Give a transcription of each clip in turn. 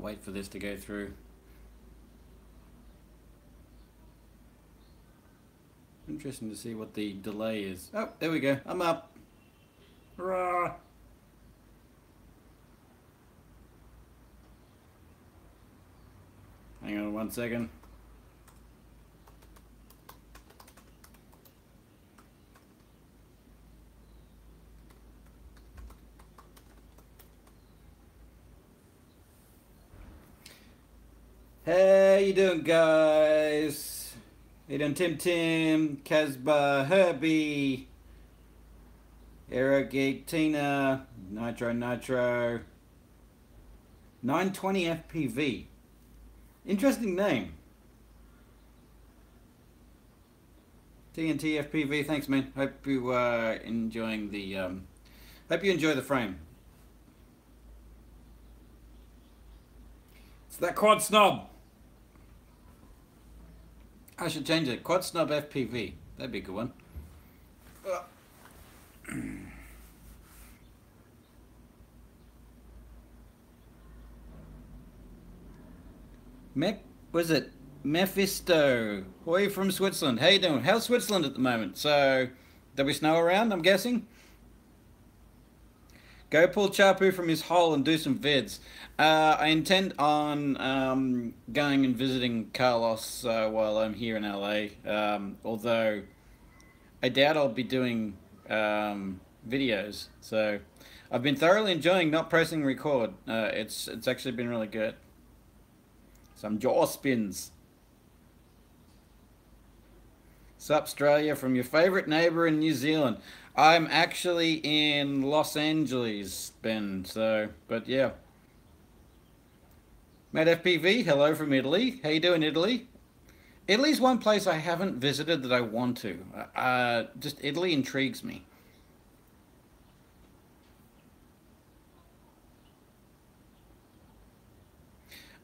wait for this to go through. Interesting to see what the delay is. Oh, there we go. I'm up. Hurrah! Hang on 1 second. Hey, you doing, guys? How you doing, Tim, Casbah, Herbie, Aerogeek, Tina, Nitro, 920 FPV. Interesting name. TNT FPV, thanks, man. Hope you enjoying the hope you enjoy the frame. It's that quad snob. I should change it. Quad Snub FPV. That'd be a good one. Was it Mephisto? Hoi from Switzerland. How you doing? How's Switzerland at the moment? So, there'll be snow around, I'm guessing? Go pull Chapu from his hole and do some vids. I intend on going and visiting Carlos while I'm here in LA. Although I doubt I'll be doing videos. So I've been thoroughly enjoying not pressing record. It's actually been really good. Some jaw spins. Sup, Australia, from your favorite neighbor in New Zealand. I'm actually in Los Angeles, Ben, so, but yeah. Matt FPV, hello from Italy. How you doing, Italy? Italy's one place I haven't visited that I want to. Just Italy intrigues me.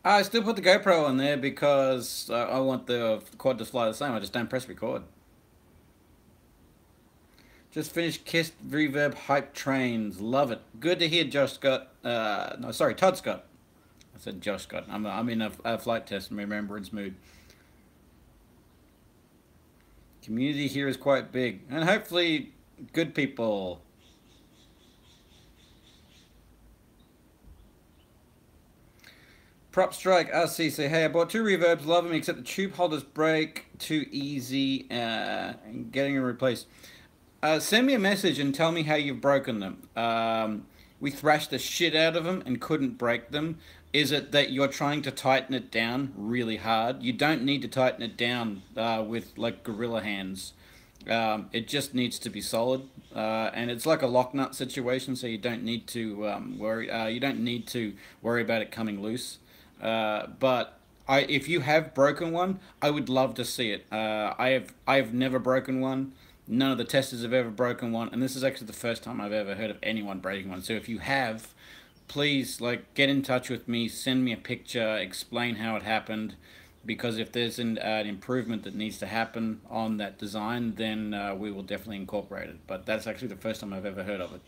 I still put the GoPro on there because I want the quad to fly the same. I just don't press record. Just finished Kissed Reverb Hype Trains. Love it. Good to hear Josh Scott. No, sorry, Todd Scott. I said Josh Scott. I'm in a flight test remembrance mood. Community here is quite big. And hopefully good people. Prop Strike RC say, hey, I bought 2 reverbs, love them, except the tube holders break too easy and getting them replaced. Send me a message and tell me how you've broken them. We thrashed the shit out of them and couldn't break them. Is it that you're trying to tighten it down really hard? You don't need to tighten it down with like gorilla hands. It just needs to be solid, and it's like a lock nut situation, so you don't need to worry. You don't need to worry about it coming loose. But if you have broken one, I would love to see it. I have never broken one. None of the testers have ever broken one, and this is actually the first time I've ever heard of anyone breaking one. So if you have, please like get in touch with me, send me a picture, explain how it happened, because if there's an improvement that needs to happen on that design, then we will definitely incorporate it. But that's actually the first time I've ever heard of it.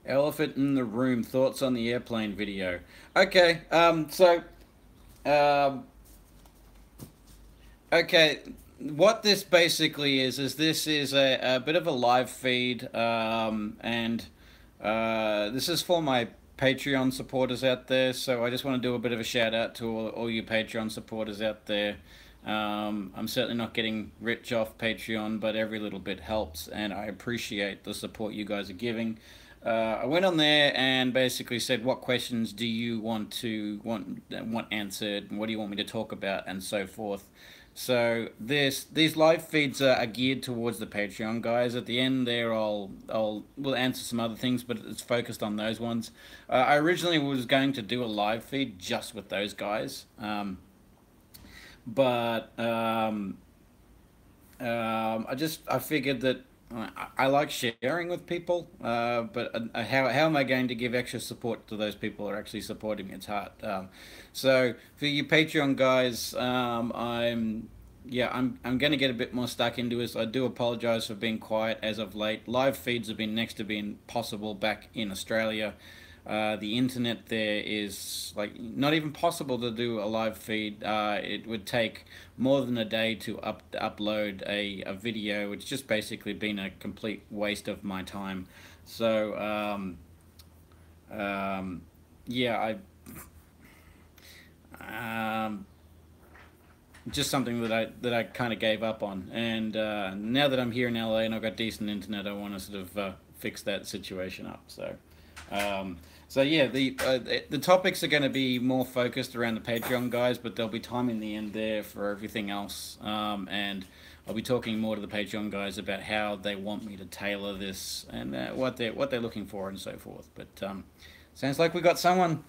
Elephant in the room. Thoughts on the airplane video? Okay, okay, what this basically is this is a bit of a live feed, and this is for my Patreon supporters out there, so I just want to do a bit of a shout out to all you Patreon supporters out there. I'm certainly not getting rich off Patreon, but every little bit helps, and I appreciate the support you guys are giving. I went on there and basically said, what questions do you want answered, and what do you want me to talk about, and so forth. So these live feeds are geared towards the Patreon guys. At the end there, we'll answer some other things, but it's focused on those ones. I originally was going to do a live feed just with those guys, but I figured that I like sharing with people, but how am I going to give extra support to those people who are actually supporting me? It's hard. So for you Patreon guys, I'm going to get a bit more stuck into this. I do apologize for being quiet as of late. Live feeds have been next to being possible back in Australia. The internet there is like not even possible to do a live feed. It would take more than a day to upload a video. It's just basically been a complete waste of my time. So yeah, just something that I kind of gave up on. And now that I'm here in LA and I've got decent internet, I want to sort of fix that situation up. So. So yeah, the topics are going to be more focused around the Patreon guys, but there'll be time in the end there for everything else. And I'll be talking more to the Patreon guys about how they want me to tailor this and what they're looking for and so forth. But sounds like we got someone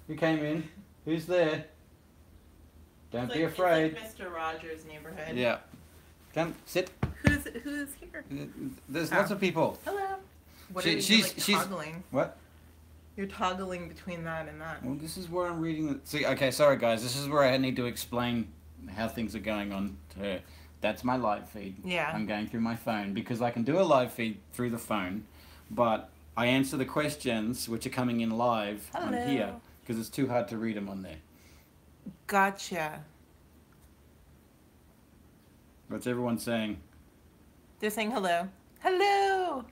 who came in. Who's there? Don't be afraid. It's like Mr. Rogers' neighborhood. Yeah. Come sit. Who's here? There's lots of people. Hello. What are you toggling? What? You're toggling between that and that. Well, this is where I'm reading. See, okay, sorry guys. This is where I need to explain how things are going on to her. That's my live feed. Yeah. I'm going through my phone because I can do a live feed through the phone, but I answer the questions which are coming in live on here because it's too hard to read them on there. Gotcha. What's everyone saying? They're saying hello. Hello.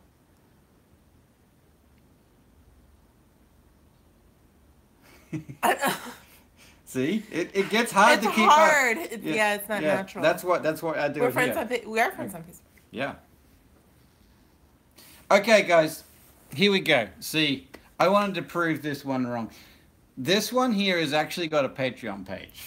See, it gets hard to keep hard. up. It's not natural. That's what I do. We're friends on we are friends on Facebook. Yeah. Okay, guys, here we go. See, I wanted to prove this one wrong. This one here has actually got a Patreon page,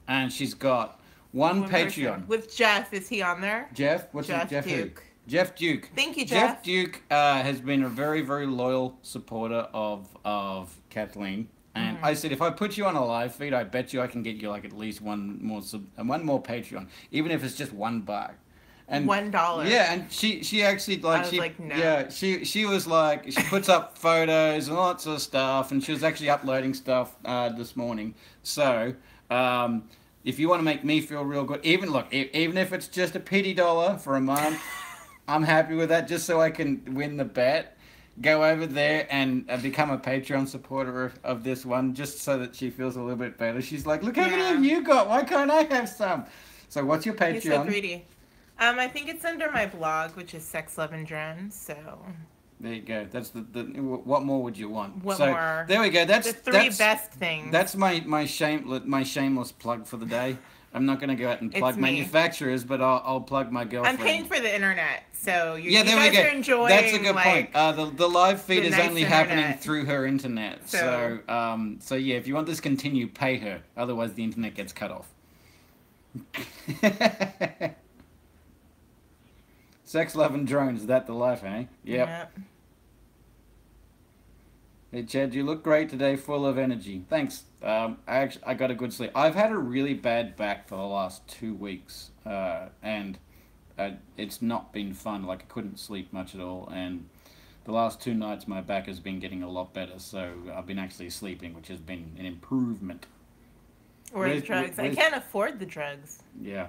and she's got one Patreon person. With Jeff. Is he on there? Jeff, what's Jeff Jeff Duke. Who? Jeff Duke. Thank you, Jeff. Jeff Duke has been a very, very loyal supporter of Kathleen. And I said, if I put you on a live feed, I bet you I can get you like at least one more Patreon, even if it's just $1. And $1. Yeah, and she actually like no. Yeah, she was like she puts up photos and lots of stuff, and she was actually uploading stuff this morning. So if you want to make me feel real good, even if it's just a pity dollar for a month, I'm happy with that. Just so I can win the bet. Go over there and become a Patreon supporter of this one, just so that she feels a little bit better. She's like, look how many you got. Why can't I have some? So what's your Patreon? You're so greedy. I think it's under my blog, which is Sex, Love, and Drones. So there you go. That's the what more would you want? What more? There we go. That's the three best things. That's my shameless plug for the day. I'm not going to go out and plug manufacturers, but I'll plug my girlfriend. I'm paying for the internet, so you guys are enjoying. That's a good point. The live feed is only happening through her internet. So yeah, if you want this to continue, pay her. Otherwise, the internet gets cut off. Sex, Love, and Drones. Is that the life, eh? Yep. Hey Chad, you look great today, full of energy. Thanks. I got a good sleep. I've had a really bad back for the last 2 weeks, and it's not been fun. Like I couldn't sleep much at all, and the last 2 nights my back has been getting a lot better. So I've been actually sleeping, which has been an improvement. Or the drugs. I can't afford the drugs. Yeah,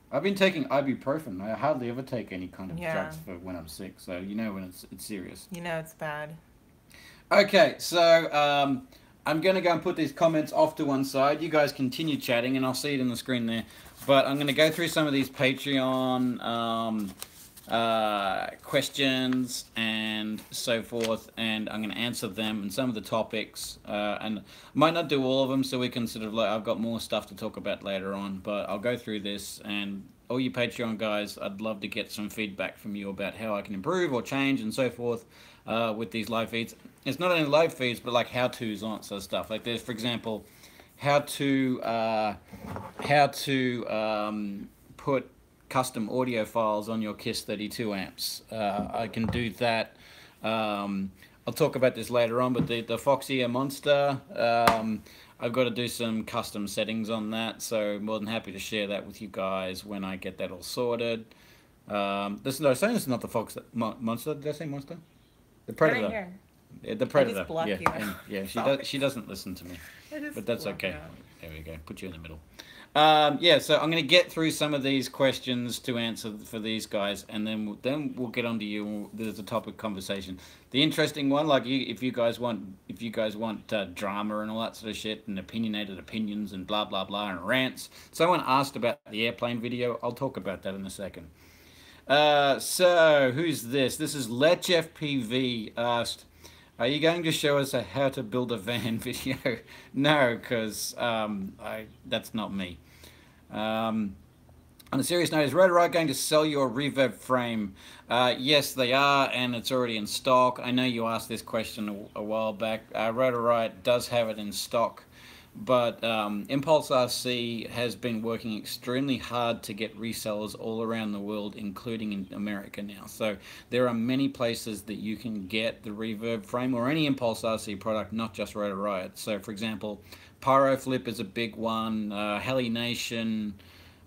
I've been taking ibuprofen. I hardly ever take any kind of drugs for when I'm sick. So you know when it's serious. You know it's bad. Okay, so I'm going to go and put these comments off to one side. You guys continue chatting, and I'll see it in the screen there. But I'm going to go through some of these Patreon questions and so forth, and I'm going to answer them and some of the topics. And I might not do all of them, so we can sort of like, I've got more stuff to talk about later on, but I'll go through this. And all you Patreon guys, I'd love to get some feedback from you about how I can improve or change and so forth with these live feeds. It's not only live feeds, but like how-tos on sort of stuff. Like there's, for example, how to put custom audio files on your KISS 32 amps. I can do that. I'll talk about this later on, but the Foxy Monster, I've got to do some custom settings on that, so more than happy to share that with you guys when I get that all sorted. This is not the Fox Monster. Did I say Monster? The Predator. Right here. Yeah, the Predator. I just blocked you. She doesn't listen to me, but that's okay. There we go. Put you in the middle. Yeah, so I'm going to get through some of these questions to answer for these guys, and then we'll get on to you. There's a topic conversation. The interesting one, like if you guys want drama and all that sort of shit, and opinionated opinions and blah blah blah and rants. Someone asked about the airplane video. I'll talk about that in a second. So who's this? This is Letch FPV asked. Are you going to show us a how to build a van video? No, because that's not me. On a serious note, is Rotor Riot going to sell your Reverb frame? Yes, they are, and it's already in stock. I know you asked this question a while back. Rotor Riot does have it in stock, but Impulse RC has been working extremely hard to get resellers all around the world, including in America now. So there are many places that you can get the Reverb frame or any Impulse RC product, not just Rotor Riot. So, for example, Pyroflip is a big one, Heli Nation,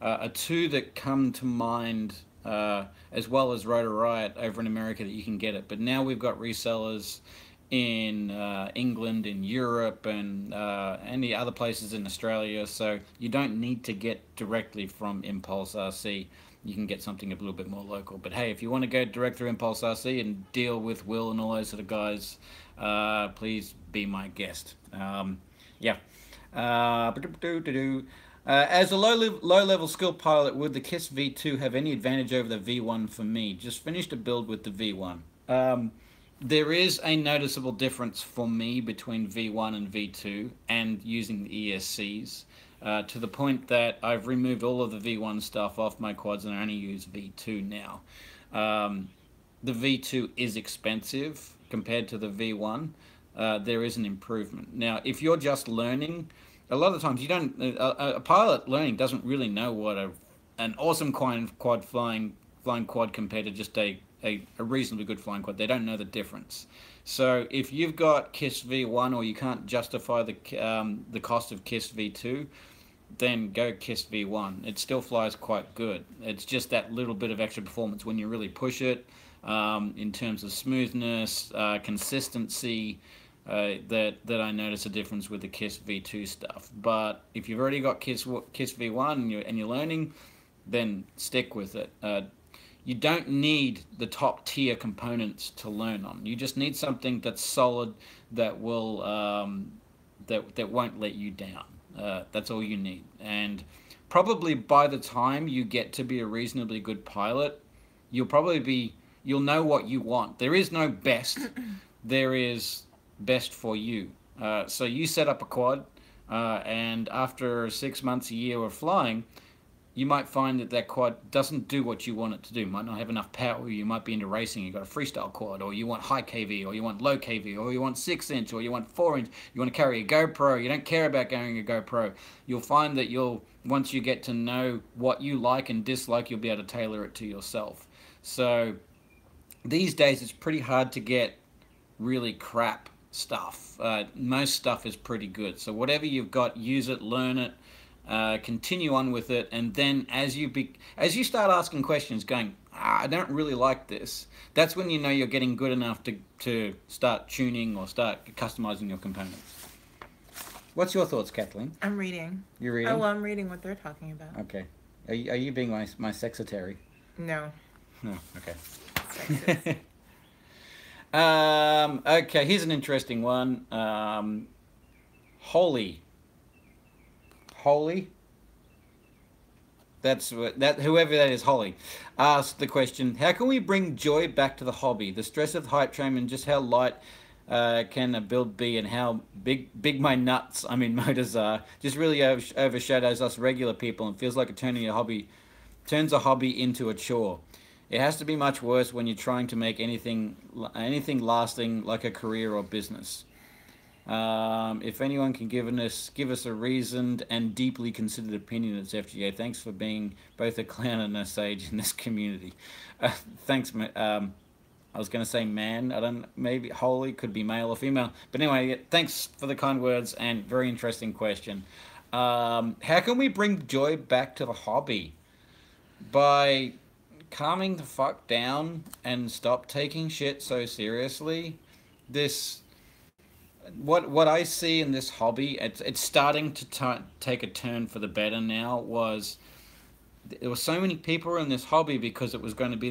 are two that come to mind, as well as Rotor Riot over in America that you can get it. But now we've got resellers in England, in Europe, and any other places in Australia. So you don't need to get directly from Impulse RC. You can get something a little bit more local. But hey, if you want to go direct through Impulse RC and deal with Will and all those sort of guys, please be my guest. Yeah. As a low-level skill pilot, would the KISS V2 have any advantage over the V1 for me? Just finished a build with the V1. There is a noticeable difference for me between V1 and V2 and using the ESCs, to the point that I've removed all of the V1 stuff off my quads and I only use V2 now. The V2 is expensive compared to the V1. There is an improvement. Now, if you're just learning, a lot of times you don't. A pilot learning doesn't really know what an awesome quad flying quad compared to just a reasonably good flying quad. They don't know the difference. So if you've got KISS V1 or you can't justify the cost of KISS V2, then go KISS V1. It still flies quite good. It's just that little bit of extra performance when you really push it, in terms of smoothness, consistency. That I notice a difference with the KISS V2 stuff. But if you've already got KISS V1 and you're learning, then stick with it. You don't need the top tier components to learn on. You just need something that's solid, that will that won't let you down. That's all you need. And probably by the time you get to be a reasonably good pilot, you'll know what you want. There is no best. There is best for you. So you set up a quad, and after 6 months, a year of flying, you might find that quad doesn't do what you want it to do. Might not have enough power. You might be into racing. You've got a freestyle quad, or you want high KV, or you want low KV, or you want 6-inch, or you want 4-inch. You want to carry a GoPro. You don't care about carrying a GoPro. You'll find that once you get to know what you like and dislike, you'll be able to tailor it to yourself. So these days, it's pretty hard to get really crap stuff. Most stuff is pretty good. So whatever you've got, use it, learn it, continue on with it, and then as you start asking questions, going, I don't really like this, that's when you know you're getting good enough to start tuning or start customizing your components. What's your thoughts, Kathleen? I'm reading. You're reading? Oh, well, I'm reading what they're talking about. Okay. Are you being my secretary? No. No. Okay. Okay, here's an interesting one. Holy. Whoever that is, Holly, asked the question: how can we bring joy back to the hobby? The stress of the hype train, and just how light can a build be, and how big my nuts, I mean motors, are, just really overshadows us regular people, and feels like turns a hobby into a chore. It has to be much worse when you're trying to make anything lasting like a career or business. If anyone can give us a reasoned and deeply considered opinion, it's FGA. Thanks for being both a clown and a sage in this community. Thanks, I was going to say man. Maybe holy could be male or female. But anyway, thanks for the kind words and very interesting question. How can we bring joy back to the hobby? By calming the fuck down and stop taking shit so seriously. what I see in this hobby, it's starting to take a turn for the better now. Was there were so many people in this hobby because it was going to be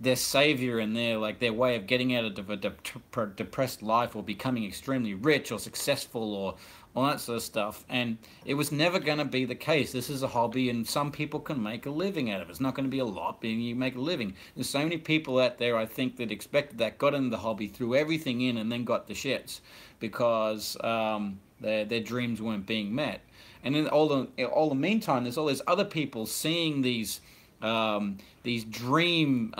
their savior and their way of getting out of a depressed life or becoming extremely rich or successful or all that sort of stuff. And it was never going to be the case. This is a hobby, and some people can make a living out of it. It's not going to be a lot, but you make a living. There's so many people out there, I think, that expected that, got into the hobby, threw everything in, and then got the shits because their dreams weren't being met. And in all the meantime, there's all these other people seeing these dreams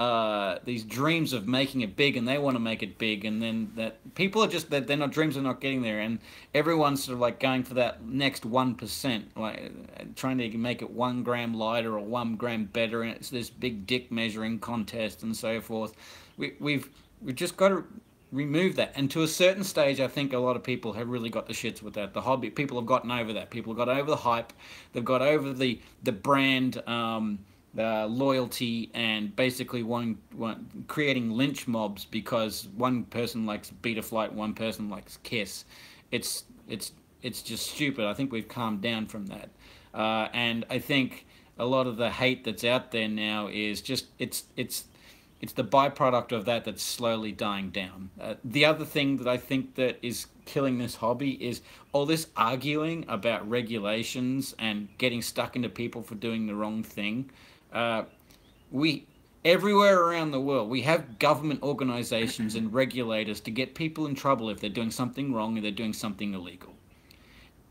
of making it big, and they want to make it big, and then that people are just that they're not dreams are not getting there, and everyone's sort of like going for that next 1%, like trying to make it 1 gram lighter or 1 gram better, and it's this big dick measuring contest and so forth. We've just got to remove that. And to a certain stage, I think a lot of people have really got the shits with that. The hobby people have gotten over that. People have got over the hype. They've got over the brand loyalty, and basically one creating lynch mobs because one person likes Beta Flight, one person likes Kiss. It's just stupid. I think we've calmed down from that, and I think a lot of the hate that's out there now is just it's the byproduct of that that's slowly dying down. The other thing that I think that is killing this hobby is all this arguing about regulations and getting stuck into people for doing the wrong thing. We everywhere around the world we have government organizations and regulators to get people in trouble if they're doing something wrong or they're doing something illegal.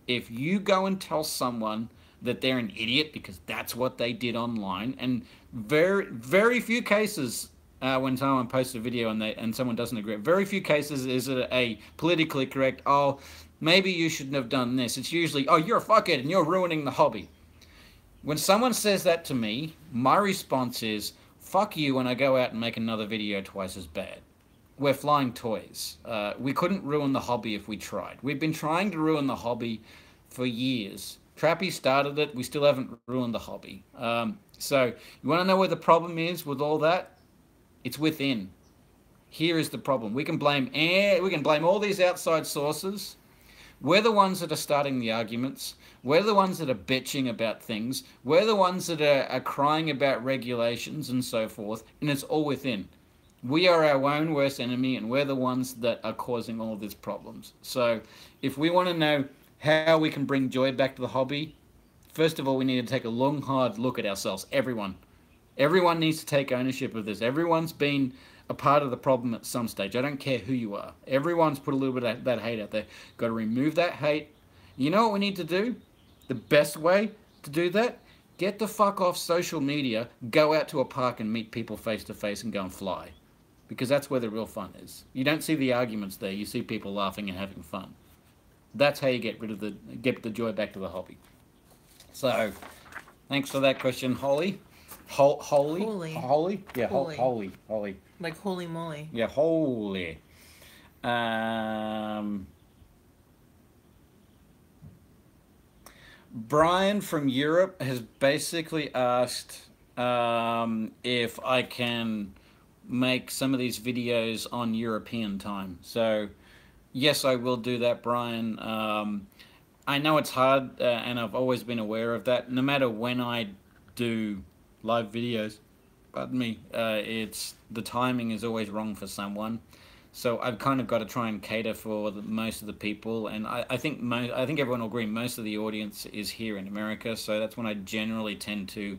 If you go and tell someone that they're an idiot because that's what they did online, and very few cases when someone posts a video and someone doesn't agree, very few cases is it a politically correct, oh, maybe you shouldn't have done this. It's usually, oh, you're a fuckhead and you're ruining the hobby. When someone says that to me, my response is, fuck you when I go out and make another video twice as bad. We're flying toys. We couldn't ruin the hobby if we tried. We've been trying to ruin the hobby for years. Trappy started it. We still haven't ruined the hobby. So you want to know where the problem is with all that? It's within. Here is the problem. We can blame all these outside sources. We're the ones that are starting the arguments. We're the ones that are bitching about things. We're the ones that are crying about regulations and so forth. And it's all within. We are our own worst enemy, and we're the ones that are causing all of these problems. So if we want to know how we can bring joy back to the hobby, first of all, we need to take a long, hard look at ourselves. Everyone. Everyone needs to take ownership of this. Everyone's been a part of the problem at some stage. I don't care who you are. Everyone's put a little bit of that hate out there. Got to remove that hate. You know what we need to do? The best way to do that? Get the fuck off social media, go out to a park and meet people face to face and go and fly. Because that's where the real fun is. You don't see the arguments there. You see people laughing and having fun. That's how you get the joy back to the hobby. So, thanks for that question, Holly. Holy? Yeah, holy. Like holy moly. Yeah, holy. Brian from Europe has basically asked if I can make some of these videos on European time. So, yes, I will do that, Brian. I know it's hard, and I've always been aware of that. No matter when I do live videos, pardon me, it's the timing is always wrong for someone. So I've kind of got to try and cater for most of the people, and I think everyone will agree most of the audience is here in America. So that's when I generally tend to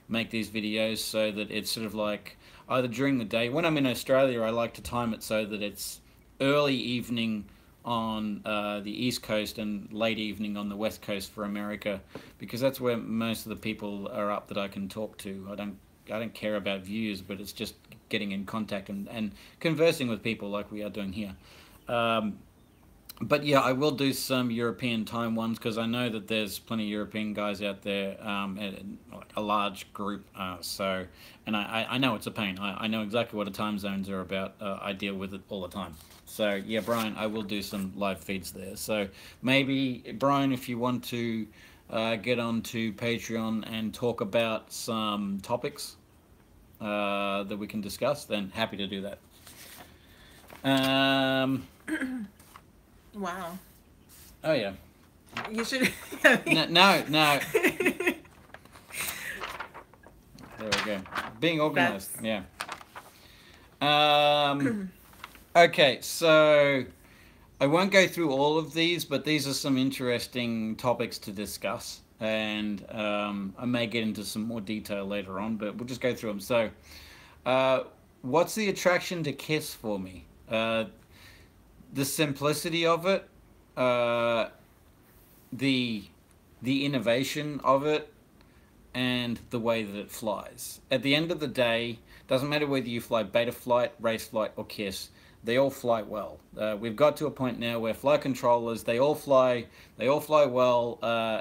make these videos, so that it's sort of like either during the day. When I'm in Australia, I like to time it so that it's early evening on the East Coast and late evening on the West Coast for America, because that's where most of the people are up that I can talk to. I don't care about views, but it's just getting in contact and conversing with people like we are doing here. But yeah, I will do some European time ones, because I know that there's plenty of European guys out there, a large group. And I know it's a pain. I know exactly what the time zones are about. I deal with it all the time. So yeah, Brian, I will do some live feeds there. So maybe, Brian, if you want to get onto Patreon and talk about some topics that we can discuss, then happy to do that. Wow. Oh yeah. You should. No. There we go. Being organized. That's. Yeah. Okay, so I won't go through all of these, but these are some interesting topics to discuss, and I may get into some more detail later on, but we'll just go through them. So, uh, what's the attraction to Kiss for me? The simplicity of it, uh, the the innovation of it, and the way that it flies. At the end of the day, doesn't matter whether you fly Betaflight, Raceflight, or Kiss. They all fly well. We've got to a point now where flight controllers they all fly well,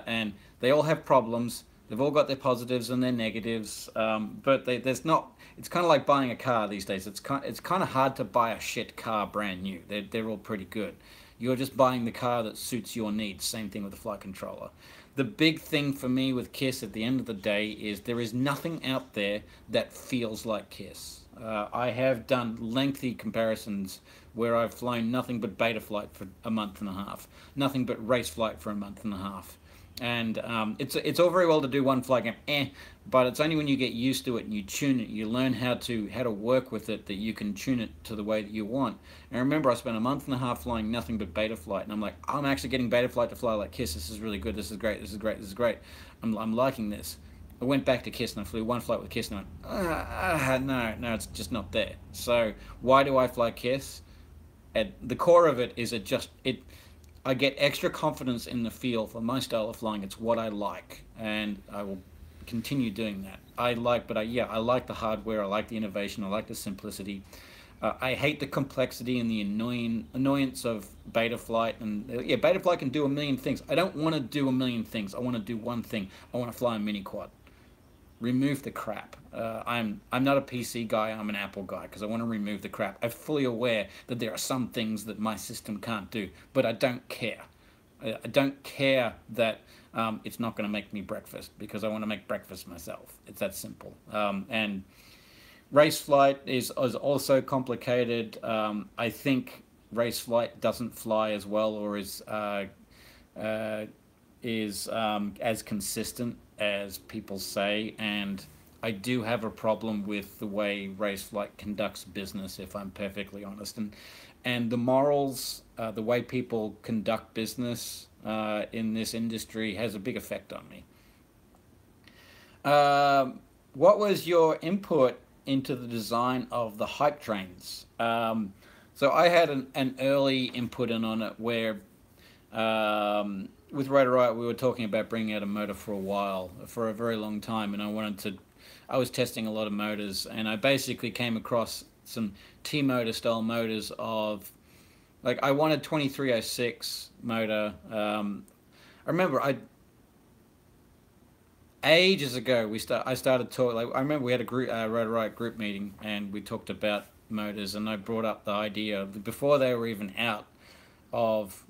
and they all have problems. They've all got their positives and their negatives, but there's not. It's kind of like buying a car these days. It's kind of hard to buy a shit car brand new. They're all pretty good. You're just buying the car that suits your needs. Same thing with the flight controller. The big thing for me with Kiss at the end of the day is there is nothing out there that feels like Kiss. I have done lengthy comparisons where I've flown nothing but Betaflight for a month and a half, nothing but Raceflight for a month and a half, and it's all very well to do one flight game, but it's only when you get used to it and you tune it, you learn how to work with it, that you can tune it to the way that you want. And remember, I spent a month and a half flying nothing but Betaflight, and I'm like, I'm actually getting Betaflight to fly like Kiss. This is really good. This is great. This is great. This is great. I'm liking this. I went back to Kiss and I flew one flight with Kiss and I went, no, it's just not there. So why do I fly Kiss? At the core of it is I get extra confidence in the feel for my style of flying. It's what I like, and I will continue doing that. I like the hardware. I like the innovation. I like the simplicity. I hate the complexity and the annoyance of Betaflight. And Betaflight can do a million things. I don't want to do a million things. I want to do one thing. I want to fly a mini quad. Remove the crap. I'm not a PC guy. I'm an Apple guy because I want to remove the crap. I'm fully aware that there are some things that my system can't do, but I don't care. I don't care that it's not going to make me breakfast because I want to make breakfast myself. It's that simple. And Raceflight is also complicated. I think Raceflight doesn't fly as well or is as consistent as people say, and I do have a problem with the way Raceflight conducts business, if I'm perfectly honest, and the morals, the way people conduct business in this industry has a big effect on me. What was your input into the design of the hype trains? So I had an early input in on it where with Rotor Riot, we were talking about bringing out a motor for a while, for a very long time, and I was testing a lot of motors, and I basically came across some T-motor style motors of, like, I wanted 2306 motor. I remember ages ago I started talking, like, I remember we had a group Rotor Riot group meeting, and we talked about motors, and I brought up the idea before they were even out of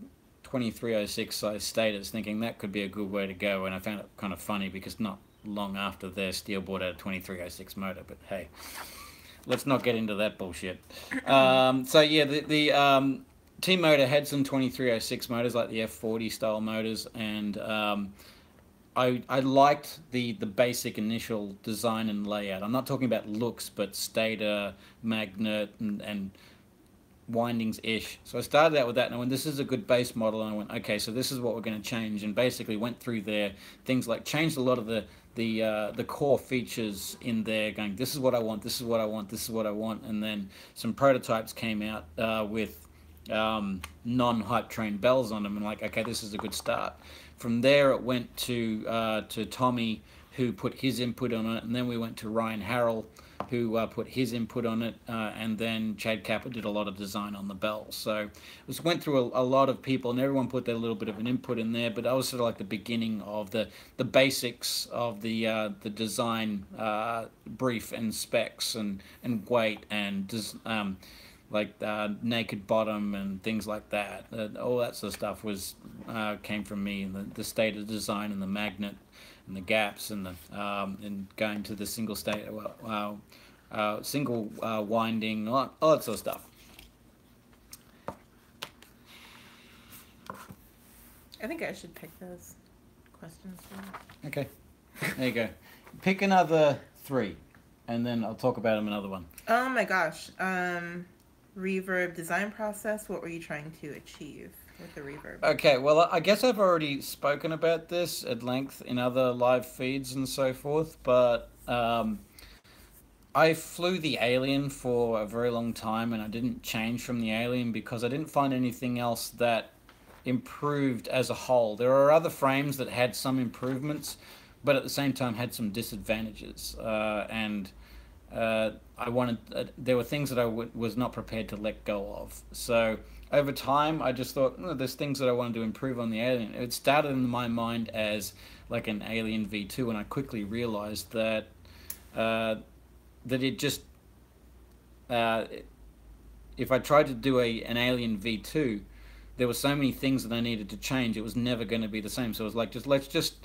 2306 size stators, thinking that could be a good way to go, and I found it kind of funny because not long after their Steel brought out a 2306 motor, but hey, let's not get into that bullshit. So yeah, the T-motor had some 2306 motors like the F40 style motors, and I liked the basic initial design and layout. I'm not talking about looks, but stator, magnet, and windings-ish. So I started out with that, and I went, this is a good base model, and I went, okay, so this is what we're going to change, and basically went through there, things like changed a lot of the core features in there, going, this is what I want, this is what I want, this is what I want, and then some prototypes came out with non-hype train bells on them, and like, okay, this is a good start. From there, it went to Tommy, who put his input on it, and then we went to Ryan Harrell, who put his input on it, and then Chad Kappa did a lot of design on the bells. So it went through a lot of people, and everyone put their little bit of an input in there, but that was sort of like the beginning of the basics of the design brief and specs and weight and like naked bottom and things like that. All that sort of stuff came from me, and the state of design and the magnet and the gaps and and going to the single state, single winding, all that sort of stuff. I think I should pick those questions now. Okay, there you go. Pick another 3, and then I'll talk about them another one. Oh my gosh. Reverb design process. What were you trying to achieve with the reverb? Okay, well, I guess I've already spoken about this at length in other live feeds and so forth, but I flew the Alien for a very long time, and I didn't change from the Alien because I didn't find anything else that improved as a whole. There are other frames that had some improvements, but at the same time had some disadvantages. And I wanted there were things that I was not prepared to let go of. So over time, I just thought, oh, there's things that I wanted to improve on the Alien. It started in my mind as like an Alien V2, and I quickly realized that uh, it just if I tried to do an Alien V2, there were so many things that I needed to change. It was never going to be the same. So it was like, let's just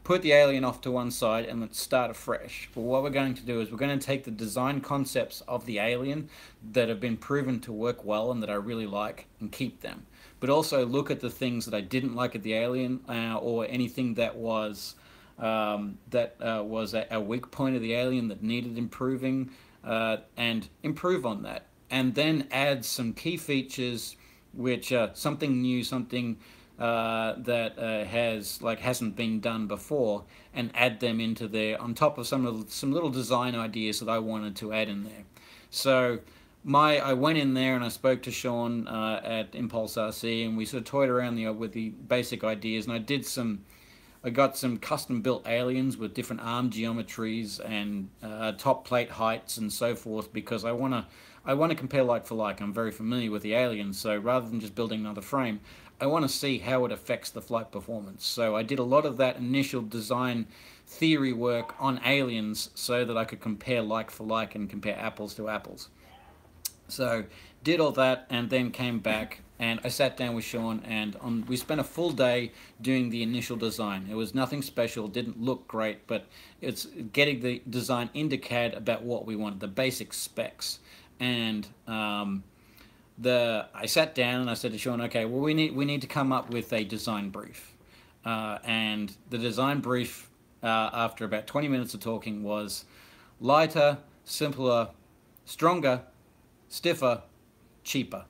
put the Alien off to one side and let's start afresh. But what we're going to do is we're going to take the design concepts of the Alien that have been proven to work well and that I really like and keep them. But also look at the things that I didn't like at the Alien or anything that was a weak point of the Alien that needed improving, and improve on that, and then add some key features, which something new, something that hasn't been done before, and add them into there on top of some little design ideas that I wanted to add in there. So I went in there and I spoke to Sean at Impulse RC, and we sort of toyed around with the basic ideas, and I got some custom built aliens with different arm geometries and top plate heights and so forth, because I want to compare like for like. I'm very familiar with the Alien, so rather than just building another frame, I want to see how it affects the flight performance. So I did a lot of that initial design theory work on Aliens so that I could compare like for like and compare apples to apples. So did all that and then came back and I sat down with Sean, and we spent a full day doing the initial design. It was nothing special, didn't look great, but it's getting the design into CAD about what we wanted, the basic specs. And I sat down and I said to Sean, okay, well we need to come up with a design brief. And the design brief, after about 20 minutes of talking, was lighter, simpler, stronger, stiffer, cheaper.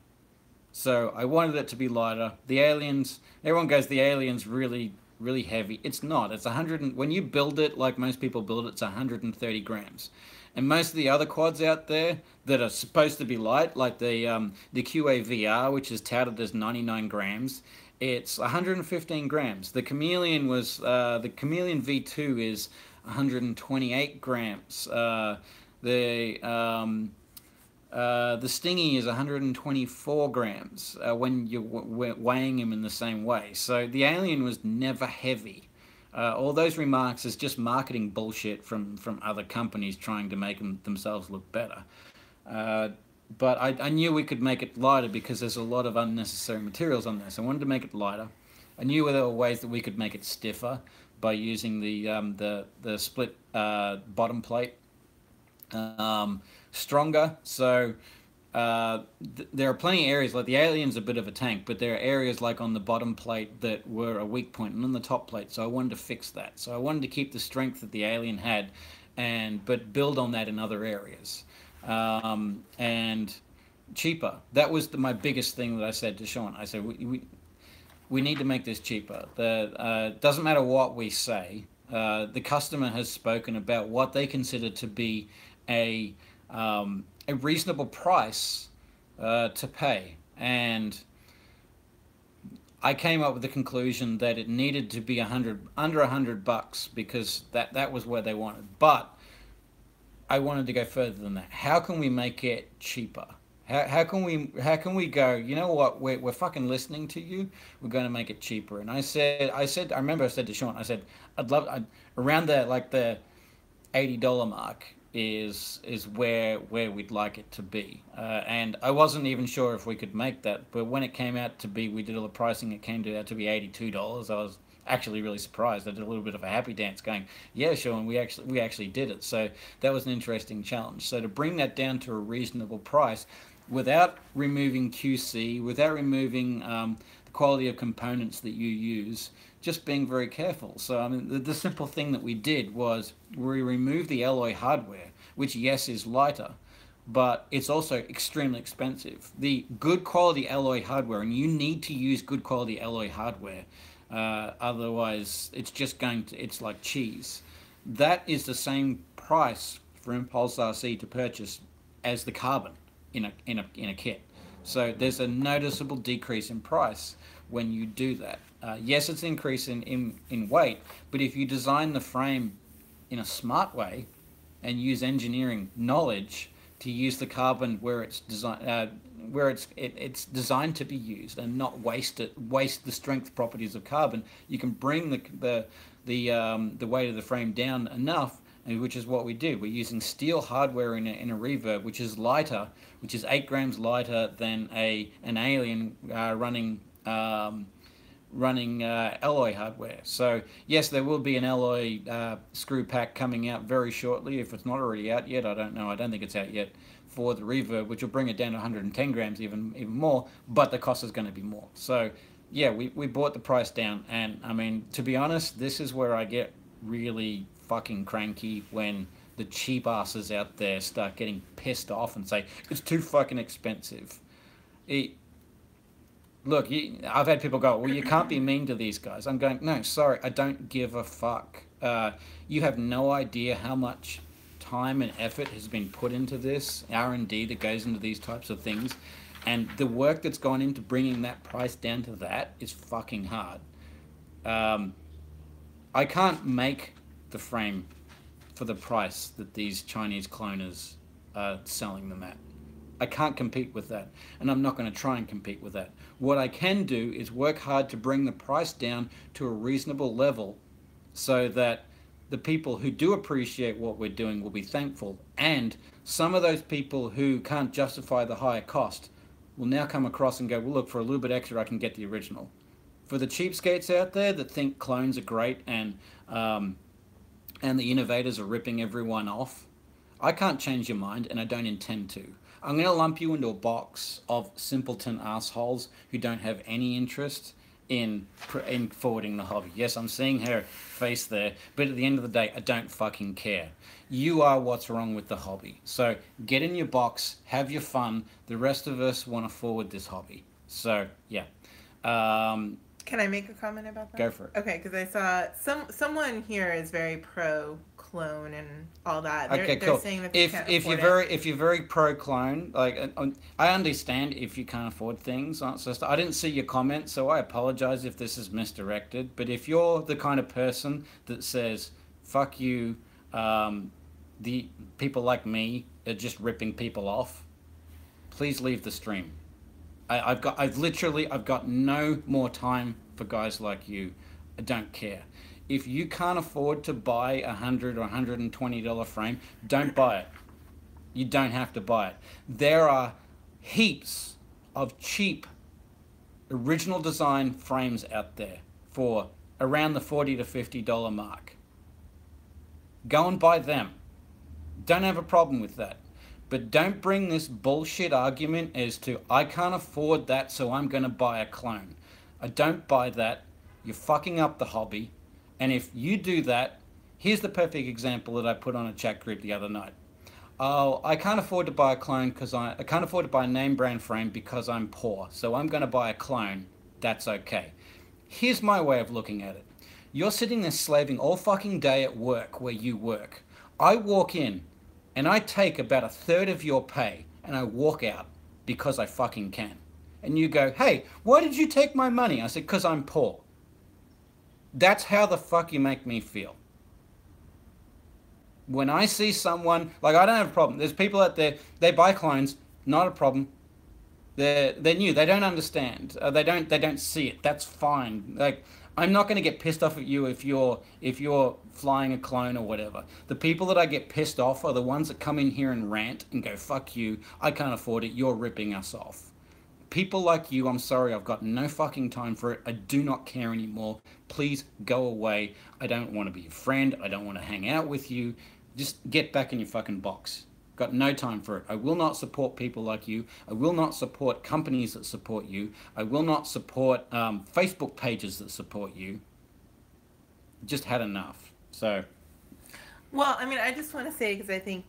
So I wanted it to be lighter. The Aliens, everyone goes, the Alien's really, really heavy. It's not. It's 100, when you build it like most people build it, it's 130 grams. And most of the other quads out there that are supposed to be light, like the QAVR, which is touted as 99 grams, it's 115 grams. The Chameleon V2 is 128 grams. The Stingy is 124 grams when you're weighing him in the same way. So the Alien was never heavy. All those remarks is just marketing bullshit from other companies trying to make themselves look better. But I knew we could make it lighter because there's a lot of unnecessary materials on there. So I wanted to make it lighter. I knew there were ways that we could make it stiffer by using the split bottom plate. Stronger, so there are plenty of areas, like the Alien's a bit of a tank, but there are areas like on the bottom plate that were a weak point, and on the top plate, so I wanted to fix that. So I wanted to keep the strength that the Alien had, but build on that in other areas. And cheaper. That was my biggest thing that I said to Sean. I said, we need to make this cheaper. Doesn't matter what we say, the customer has spoken about what they consider to be a reasonable price to pay, and I came up with the conclusion that it needed to be under $100 because that was where they wanted. But I wanted to go further than that. How can we make it cheaper? How can we go, you know what, we're fucking listening to you, we're going to make it cheaper. And I remember I said to Sean, I said, around the $80 mark is where we'd like it to be. And I wasn't even sure if we could make that, but when it came out to be, we did all the pricing, it came out to be $82. I was actually really surprised. I did a little bit of a happy dance going, yeah, Sean, we actually did it. So that was an interesting challenge. So to bring that down to a reasonable price without removing QC, without removing quality of components that you use, just being very careful. So I mean, the simple thing that we did was we removed the alloy hardware, which yes is lighter, but it's also extremely expensive. The good quality alloy hardware, and you need to use good quality alloy hardware, otherwise it's just going to, it's like cheese. That is the same price for Impulse RC to purchase as the carbon in a kit. So there's a noticeable decrease in price when you do that. Yes, it's an increase in weight, but if you design the frame in a smart way and use engineering knowledge to use the carbon where it's designed to be used and not waste the strength properties of carbon, you can bring the weight of the frame down enough, which is what we did. We're using steel hardware in a Reverb, which is lighter, which is 8 grams lighter than an Alien running alloy hardware. So yes, there will be an alloy screw pack coming out very shortly. If it's not already out yet, I don't know. I don't think it's out yet for the Reverb, which will bring it down to 110 grams, even more. But the cost is going to be more. So yeah, we brought the price down, and I mean, to be honest, this is where I get really fucking cranky when the cheap asses out there start getting pissed off and say it's too fucking expensive. Look, I've had people go, well, you can't be mean to these guys. I'm going, no, sorry, I don't give a fuck. You have no idea how much time and effort has been put into this, R&D that goes into these types of things, and the work that's gone into bringing that price down to that is fucking hard. I can't make the frame for the price that these Chinese cloners are selling them at. I can't compete with that, and I'm not going to try and compete with that. What I can do is work hard to bring the price down to a reasonable level so that the people who do appreciate what we're doing will be thankful, and some of those people who can't justify the higher cost will now come across and go, well, look, for a little bit extra I can get the original. For the cheapskates out there that think clones are great and the innovators are ripping everyone off, I can't change your mind, and I don't intend to. I'm going to lump you into a box of simpleton assholes who don't have any interest in forwarding the hobby. Yes, I'm seeing her face there, but at the end of the day, I don't fucking care. You are what's wrong with the hobby. So get in your box, have your fun. The rest of us want to forward this hobby. So, yeah. Can I make a comment about that? Go for it. Okay, because I saw someone here is very pro clone and all that. Okay, they're cool. saying that they can't afford if you're very pro clone, like I understand if you can't afford things. I didn't see your comment, so I apologize if this is misdirected. But if you're the kind of person that says "fuck you," the people like me are just ripping people off, please leave the stream. I've got no more time for guys like you. I don't care. If you can't afford to buy $100 or $120 frame, don't buy it. You don't have to buy it. There are heaps of cheap original design frames out there for around the $40 to $50 mark. Go and buy them. Don't have a problem with that. But don't bring this bullshit argument as to, I can't afford that, so I'm going to buy a clone. I don't buy that. You're fucking up the hobby. And if you do that, here's the perfect example that I put on a chat group the other night. Oh, I can't afford to buy a clone because I can't afford to buy a name brand frame because I'm poor. So I'm going to buy a clone. That's okay. Here's my way of looking at it. You're sitting there slaving all fucking day at work where you work. I walk in and I take about 1/3 of your pay and I walk out because I fucking can. And you go, hey, why did you take my money? I said, because I'm poor. That's how the fuck you make me feel. When I see someone, like, I don't have a problem. There's people out there, they buy clones, not a problem. They're new. They don't understand. They don't see it. That's fine. Like, I'm not going to get pissed off at you if you're flying a clone or whatever. The people that I get pissed off are the ones that come in here and rant and go, fuck you, I can't afford it, you're ripping us off. People like you, I'm sorry, I've got no fucking time for it. I do not care anymore. Please go away. I don't want to be your friend. I don't want to hang out with you. Just get back in your fucking box. Got no time for it. I will not support people like you. I will not support companies that support you. I will not support Facebook pages that support you. Just had enough. So. Well, I mean, I just want to say, because I think,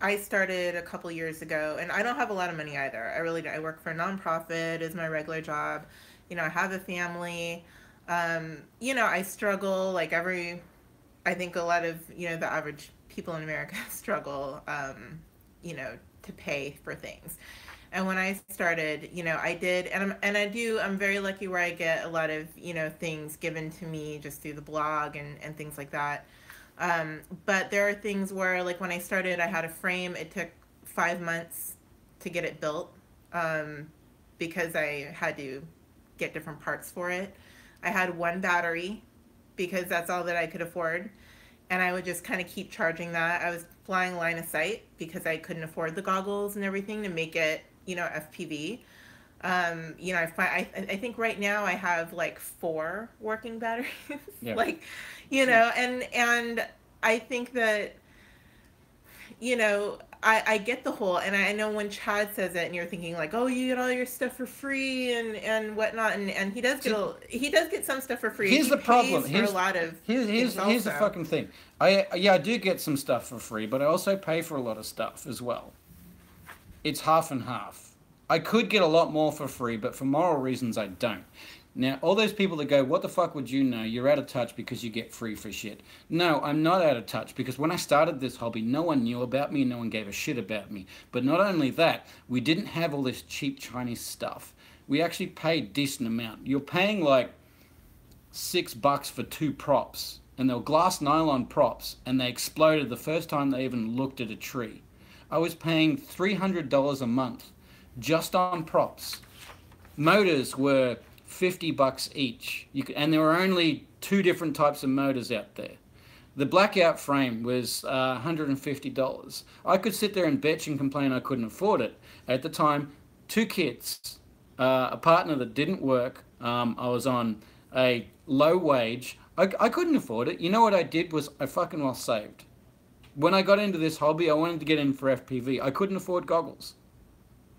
I started a couple years ago, and I don't have a lot of money either. I really do. I work for a nonprofit is my regular job. I have a family. I struggle like I think a lot of, the average people in America struggle, to pay for things. And when I started, I did, I'm very lucky where I get a lot of, things given to me just through the blog and things like that. But there are things where, like, when I started, I had a frame. It took 5 months to get it built, because I had to get different parts for it. I had one battery because that's all that I could afford. And I would just kind of keep charging that. I was flying line of sight because I couldn't afford the goggles and everything to make it, FPV. I think right now I have like 4 working batteries. Yeah. Like, and I think that, I get the whole, and I know when Chad says it and you're thinking like, oh, you get all your stuff for free and whatnot, and he does get some stuff for free. Here's the problem. Here's the fucking thing. I do get some stuff for free, but I also pay for a lot of stuff as well. It's half and half. I could get a lot more for free, but for moral reasons I don't. Now, all those people that go, what the fuck would you know? You're out of touch because you get free for shit. No, I'm not out of touch, because when I started this hobby, no one knew about me, no one gave a shit about me. But not only that, we didn't have all this cheap Chinese stuff. We actually paid decent amount. You're paying like $6 for 2 props, and they were glass nylon props, and they exploded the first time they even looked at a tree. I was paying $300 a month just on props. Motors were $50 each, and there were only 2 different types of motors out there. The blackout frame was $150. I could sit there and bitch and complain I couldn't afford it. At the time, 2 kids, a partner that didn't work. I was on a low wage. I couldn't afford it. You know what I did was I fucking well saved. When I got into this hobby, I wanted to get in for FPV. I couldn't afford goggles.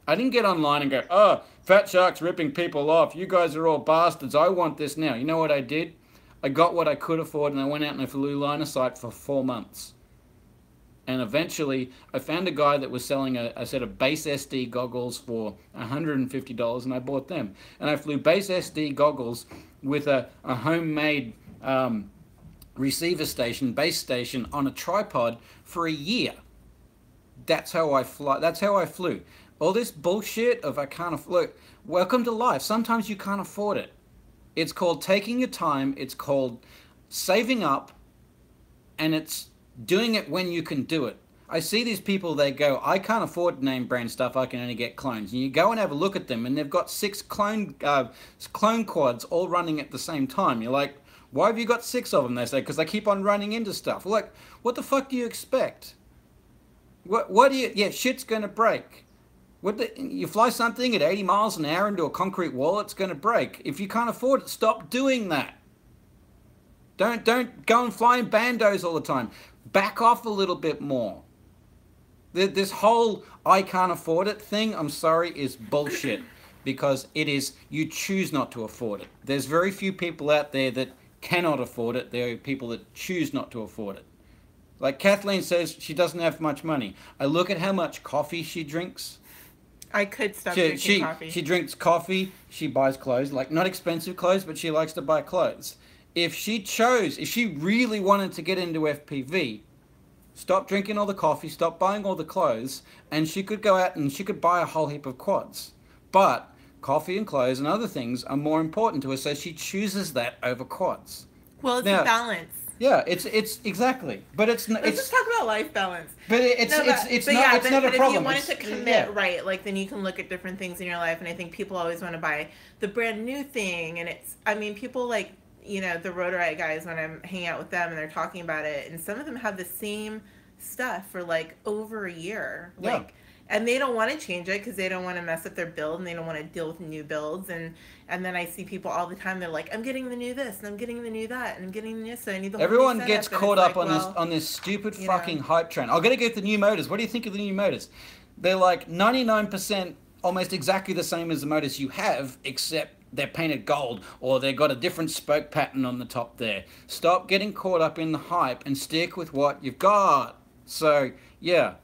I didn't get online and go, oh, Fat Shark's ripping people off. You guys are all bastards. I want this now. You know what I did? I got what I could afford, and I went out and I flew line of sight for 4 months. And eventually, I found a guy that was selling a set of base SD goggles for $150, and I bought them. And I flew base SD goggles with a homemade receiver station, base station, on a tripod for a year. That's how I fly. That's how I flew. All this bullshit of I can't afford. Welcome to life. Sometimes you can't afford it. It's called taking your time. It's called saving up, and it's doing it when you can do it. I see these people, they go, I can't afford name brand stuff, I can only get clones. And you go and have a look at them, and they've got 6 clone quads all running at the same time. You're like, why have you got 6 of them? They say, because they keep on running into stuff. Like, what the fuck do you expect? What do you, yeah, shit's going to break. You fly something at 80 miles an hour into a concrete wall, it's going to break. If you can't afford it, stop doing that. Don't go and fly in bandos all the time. Back off a little bit more. This whole I can't afford it thing, I'm sorry, is bullshit. Because it is, you choose not to afford it. There's very few people out there that cannot afford it. There are people that choose not to afford it. Like Kathleen says, she doesn't have much money. I look at how much coffee she drinks. I could stop drinking coffee. She drinks coffee. She buys clothes, like not expensive clothes, but she likes to buy clothes. If she really wanted to get into FPV, stop drinking all the coffee, stop buying all the clothes, and she could go out and she could buy a whole heap of quads. But coffee and clothes and other things are more important to her, so she chooses that over quads. Well, it's a balance. Yeah, it's exactly, but it's not. Let's just talk about life balance. But it's not a problem. If you wanted to commit, right, like then you can look at different things in your life, and I think people always want to buy the brand new thing, and people like the Rotor Riot guys when I'm hanging out with them and they're talking about it, and some of them have the same stuff for like over a year, like, and they don't want to change it because they don't want to mess up their build and they don't want to deal with new builds. And then I see people all the time. They're like, I'm getting the new this and I'm getting the new that and I'm getting the new. So I need the whole Everyone new gets setup. caught And up it's on like, this well, on this stupid you fucking know. hype train. I'm gonna get the new motors. What do you think of the new motors? They're like 99% almost exactly the same as the motors you have, except they're painted gold or they've got a different spoke pattern on the top there. Stop getting caught up in the hype and stick with what you've got. So yeah,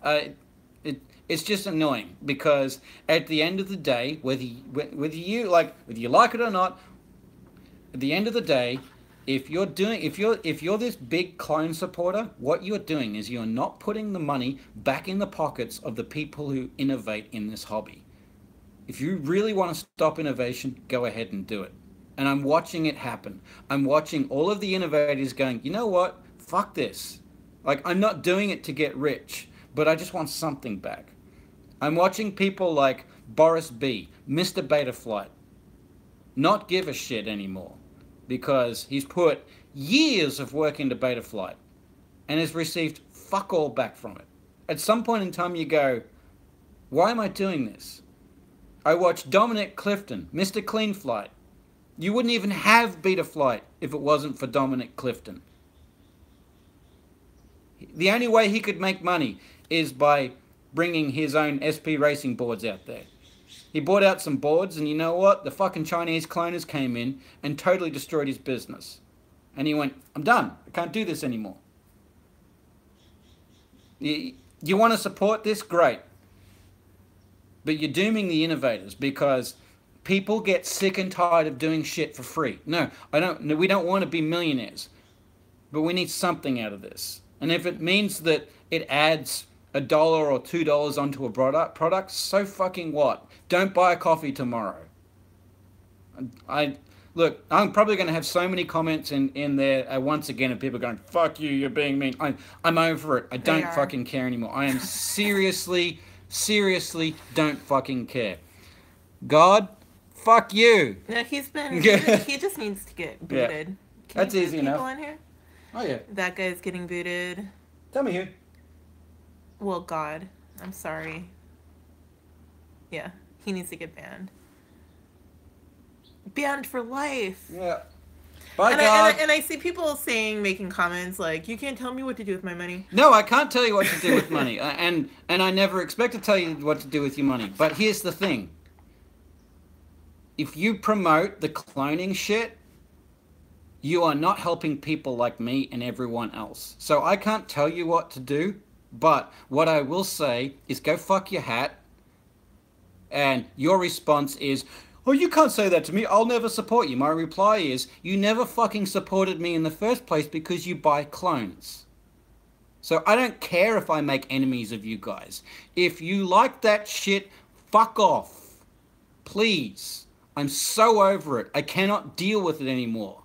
it's just annoying because at the end of the day, whether you like it or not, at the end of the day, if you're this big clone supporter, what you're doing is you're not putting the money back in the pockets of the people who innovate in this hobby. If you really want to stop innovation, go ahead and do it. And I'm watching it happen. I'm watching all of the innovators going, you know what? Fuck this. Like, I'm not doing it to get rich, but I just want something back. I'm watching people like Boris B, Mr. Betaflight, not give a shit anymore because he's put years of work into Betaflight and has received fuck all back from it. At some point in time you go, why am I doing this? I watched Dominic Clifton, Mr. Clean Flight. You wouldn't even have Betaflight if it wasn't for Dominic Clifton. The only way he could make money is by bringing his own SP racing boards out there. He bought out some boards, and you know what? The fucking Chinese cloners came in and totally destroyed his business. And he went, I'm done. I can't do this anymore. You want to support this? Great. But you're dooming the innovators because people get sick and tired of doing shit for free. No, we don't want to be millionaires. But we need something out of this. And if it means that it adds $1 or $2 onto a product, so fucking what? Don't buy a coffee tomorrow. Look, I'm probably going to have so many comments in there once again of people going, fuck you, you're being mean. I'm over it. I don't fucking care anymore. I am seriously don't fucking care. God, fuck you. No, he just needs to get booted. Yeah. That's easy enough. People in here? Oh yeah. That guy's getting booted. Tell me who. Well, God, I'm sorry. Yeah, he needs to get banned. Banned for life. Yeah. By God. And I see people making comments like, you can't tell me what to do with my money. No, I can't tell you what to do with money. And I never expect to tell you what to do with your money. But here's the thing. If you promote the cloning shit, you are not helping people like me and everyone else. So I can't tell you what to do, but what I will say is go fuck your hat. And your response is, oh, you can't say that to me. I'll never support you. My reply is, you never fucking supported me in the first place because you buy clones. So I don't care if I make enemies of you guys. If you like that shit, fuck off. Please. I'm so over it. I cannot deal with it anymore.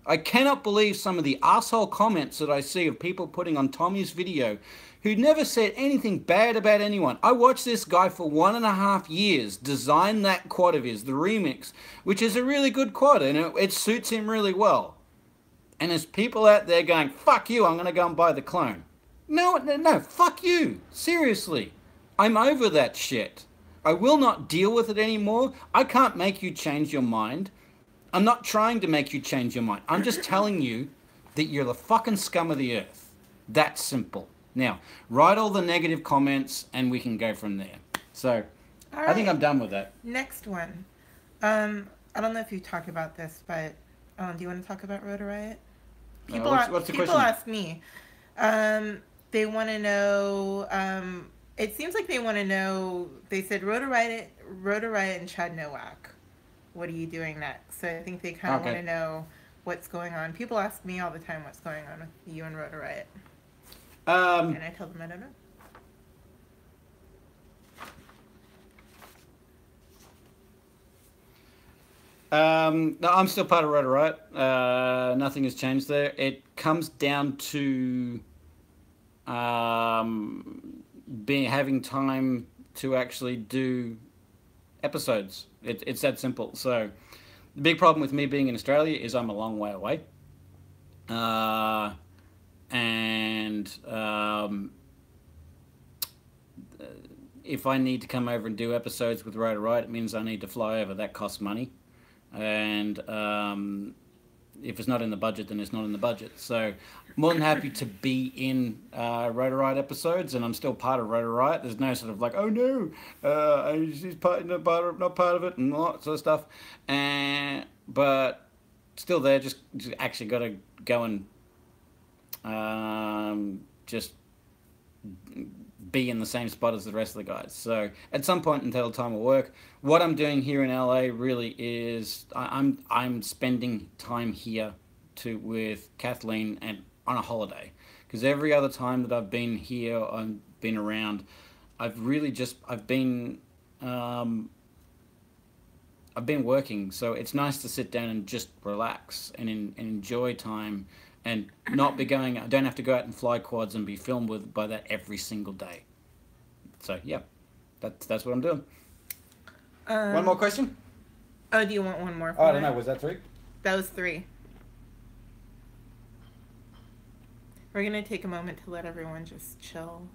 I cannot believe some of the asshole comments that I see of people putting on Tommy's video who never said anything bad about anyone. I watched this guy for 1.5 years design that quad of his, the Remix, which is a really good quad, and it suits him really well. And there's people out there going, fuck you, I'm going to go and buy the clone. No, fuck you. Seriously. I'm over that shit. I will not deal with it anymore. I can't make you change your mind. I'm not trying to make you change your mind. I'm just telling you that you're the fucking scum of the earth. That's simple. Now, write all the negative comments and we can go from there. So, right. I think I'm done with that. Next one. I don't know if you talked about this, but do you want to talk about Rotor Riot? What's the question? People ask me. They want to know... it seems like they want to know... They said Rotor Riot and Chad Nowak. What are you doing next? So I think they kind of want to know what's going on. People ask me all the time what's going on with you and Rotor Riot. And I tell them I don't know. No, I'm still part of Rotor Riot. Nothing has changed there. It comes down to having time to actually do episodes. It's that simple. So the big problem with me being in Australia is I'm a long way away. if I need to come over and do episodes with Rotor Riot, it means I need to fly over. That costs money, and if it's not in the budget, then it's not in the budget. So more than happy to be in Rotor Riot episodes, and I'm still part of Rotor Riot. There's no sort of like, oh no, he's not part of it, and all that sort of stuff. But still there, just actually got to go and just be in the same spot as the rest of the guys. So at some point until time will work. What I'm doing here in LA really is I'm spending time here with Kathleen and on a holiday, because every other time that I've been here, I've been around, I've been working. So it's nice to sit down and just relax and enjoy time. And not be going, I don't have to go out and fly quads and be filmed by that every single day. So, yeah, that's what I'm doing. One more question? Oh, do you want one more? Oh, I don't know, was that 3? That was 3. We're going to take a moment to let everyone just chill.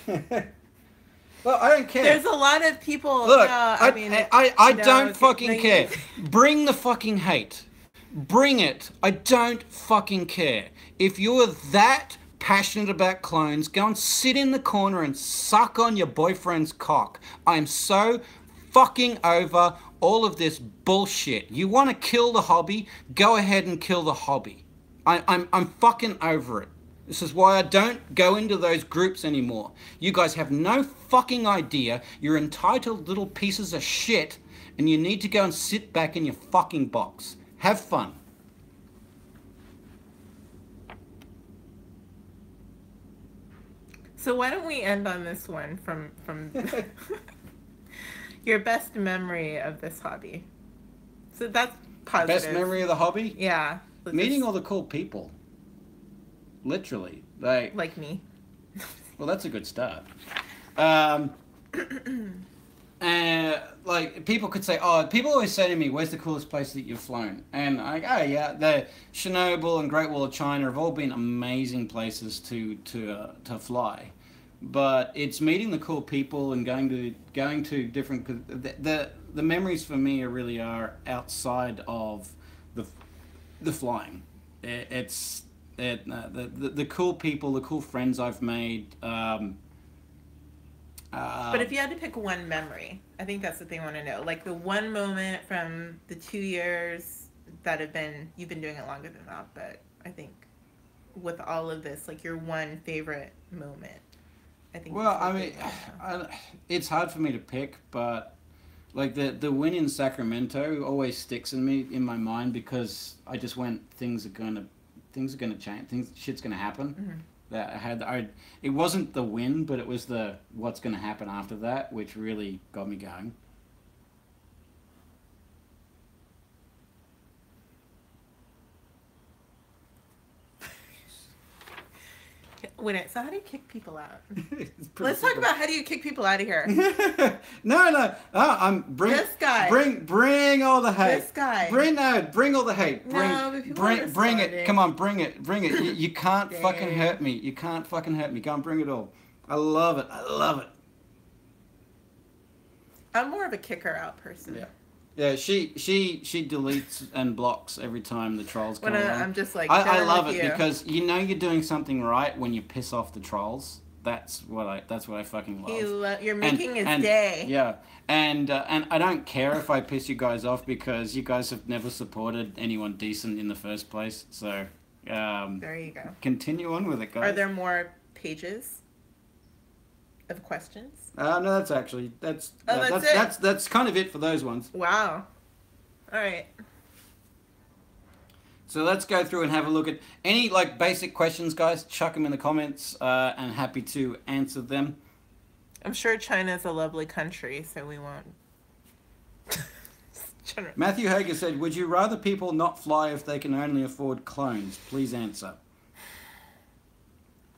Well, I don't care. There's a lot of people. Look, I don't fucking care. Bring the fucking hate. Bring it. I don't fucking care. If you're that passionate about clones, go and sit in the corner and suck on your boyfriend's cock. I'm so fucking over all of this bullshit. You want to kill the hobby? Go ahead and kill the hobby. I'm fucking over it. This is why I don't go into those groups anymore. You guys have no fucking idea. You're entitled little pieces of shit, and you need to go and sit back in your fucking box. Have fun. So why don't we end on this one from your best memory of this hobby? So that's positive. Best memory of the hobby? Yeah. Meeting all the cool people. Literally. Like me. Well, that's a good start. Like, people could say, oh, people always say to me, where's the coolest place that you've flown? And I go, oh, yeah, the Chernobyl and Great Wall of China have all been amazing places to fly. But it's meeting the cool people and going to different, the memories for me really are outside of the flying. The cool people, the cool friends I've made. But if you had to pick one memory, I think that's the thing I want to know. Like the one moment from the 2 years that you've been doing it longer than that, but I think with all of this, like your one favorite moment. I think. Well, I mean, it's hard for me to pick, but like the win in Sacramento always sticks in my mind, because I just went, things are gonna change, shit's gonna happen. Mm-hmm. That it wasn't the win, but it was the what's going to happen after that, which really got me going. Wait, so how do you kick people out? Let's talk about how do you kick people out of here. No. This guy. Bring all the hate. This guy. Bring all the hate. Bring it. Come on, bring it. You can't fucking hurt me. You can't fucking hurt me. Go on, bring it all. I love it. I'm more of a kicker out person. Yeah. Yeah, she deletes and blocks every time the trolls come around. I'm just like, I love it because you know you're doing something right when you piss off the trolls. That's what I fucking love. You're making his day. Yeah, and I don't care if I piss you guys off, because you guys have never supported anyone decent in the first place. So there you go. Continue on with it, guys. Are there more pages of questions? No, that's it. That's kind of it for those ones. Wow. All right. So let's go through and have a look at any like basic questions, guys. Chuck them in the comments, and happy to answer them. I'm sure China's a lovely country, so we won't. Matthew Hager said, "Would you rather people not fly if they can only afford clones? Please answer."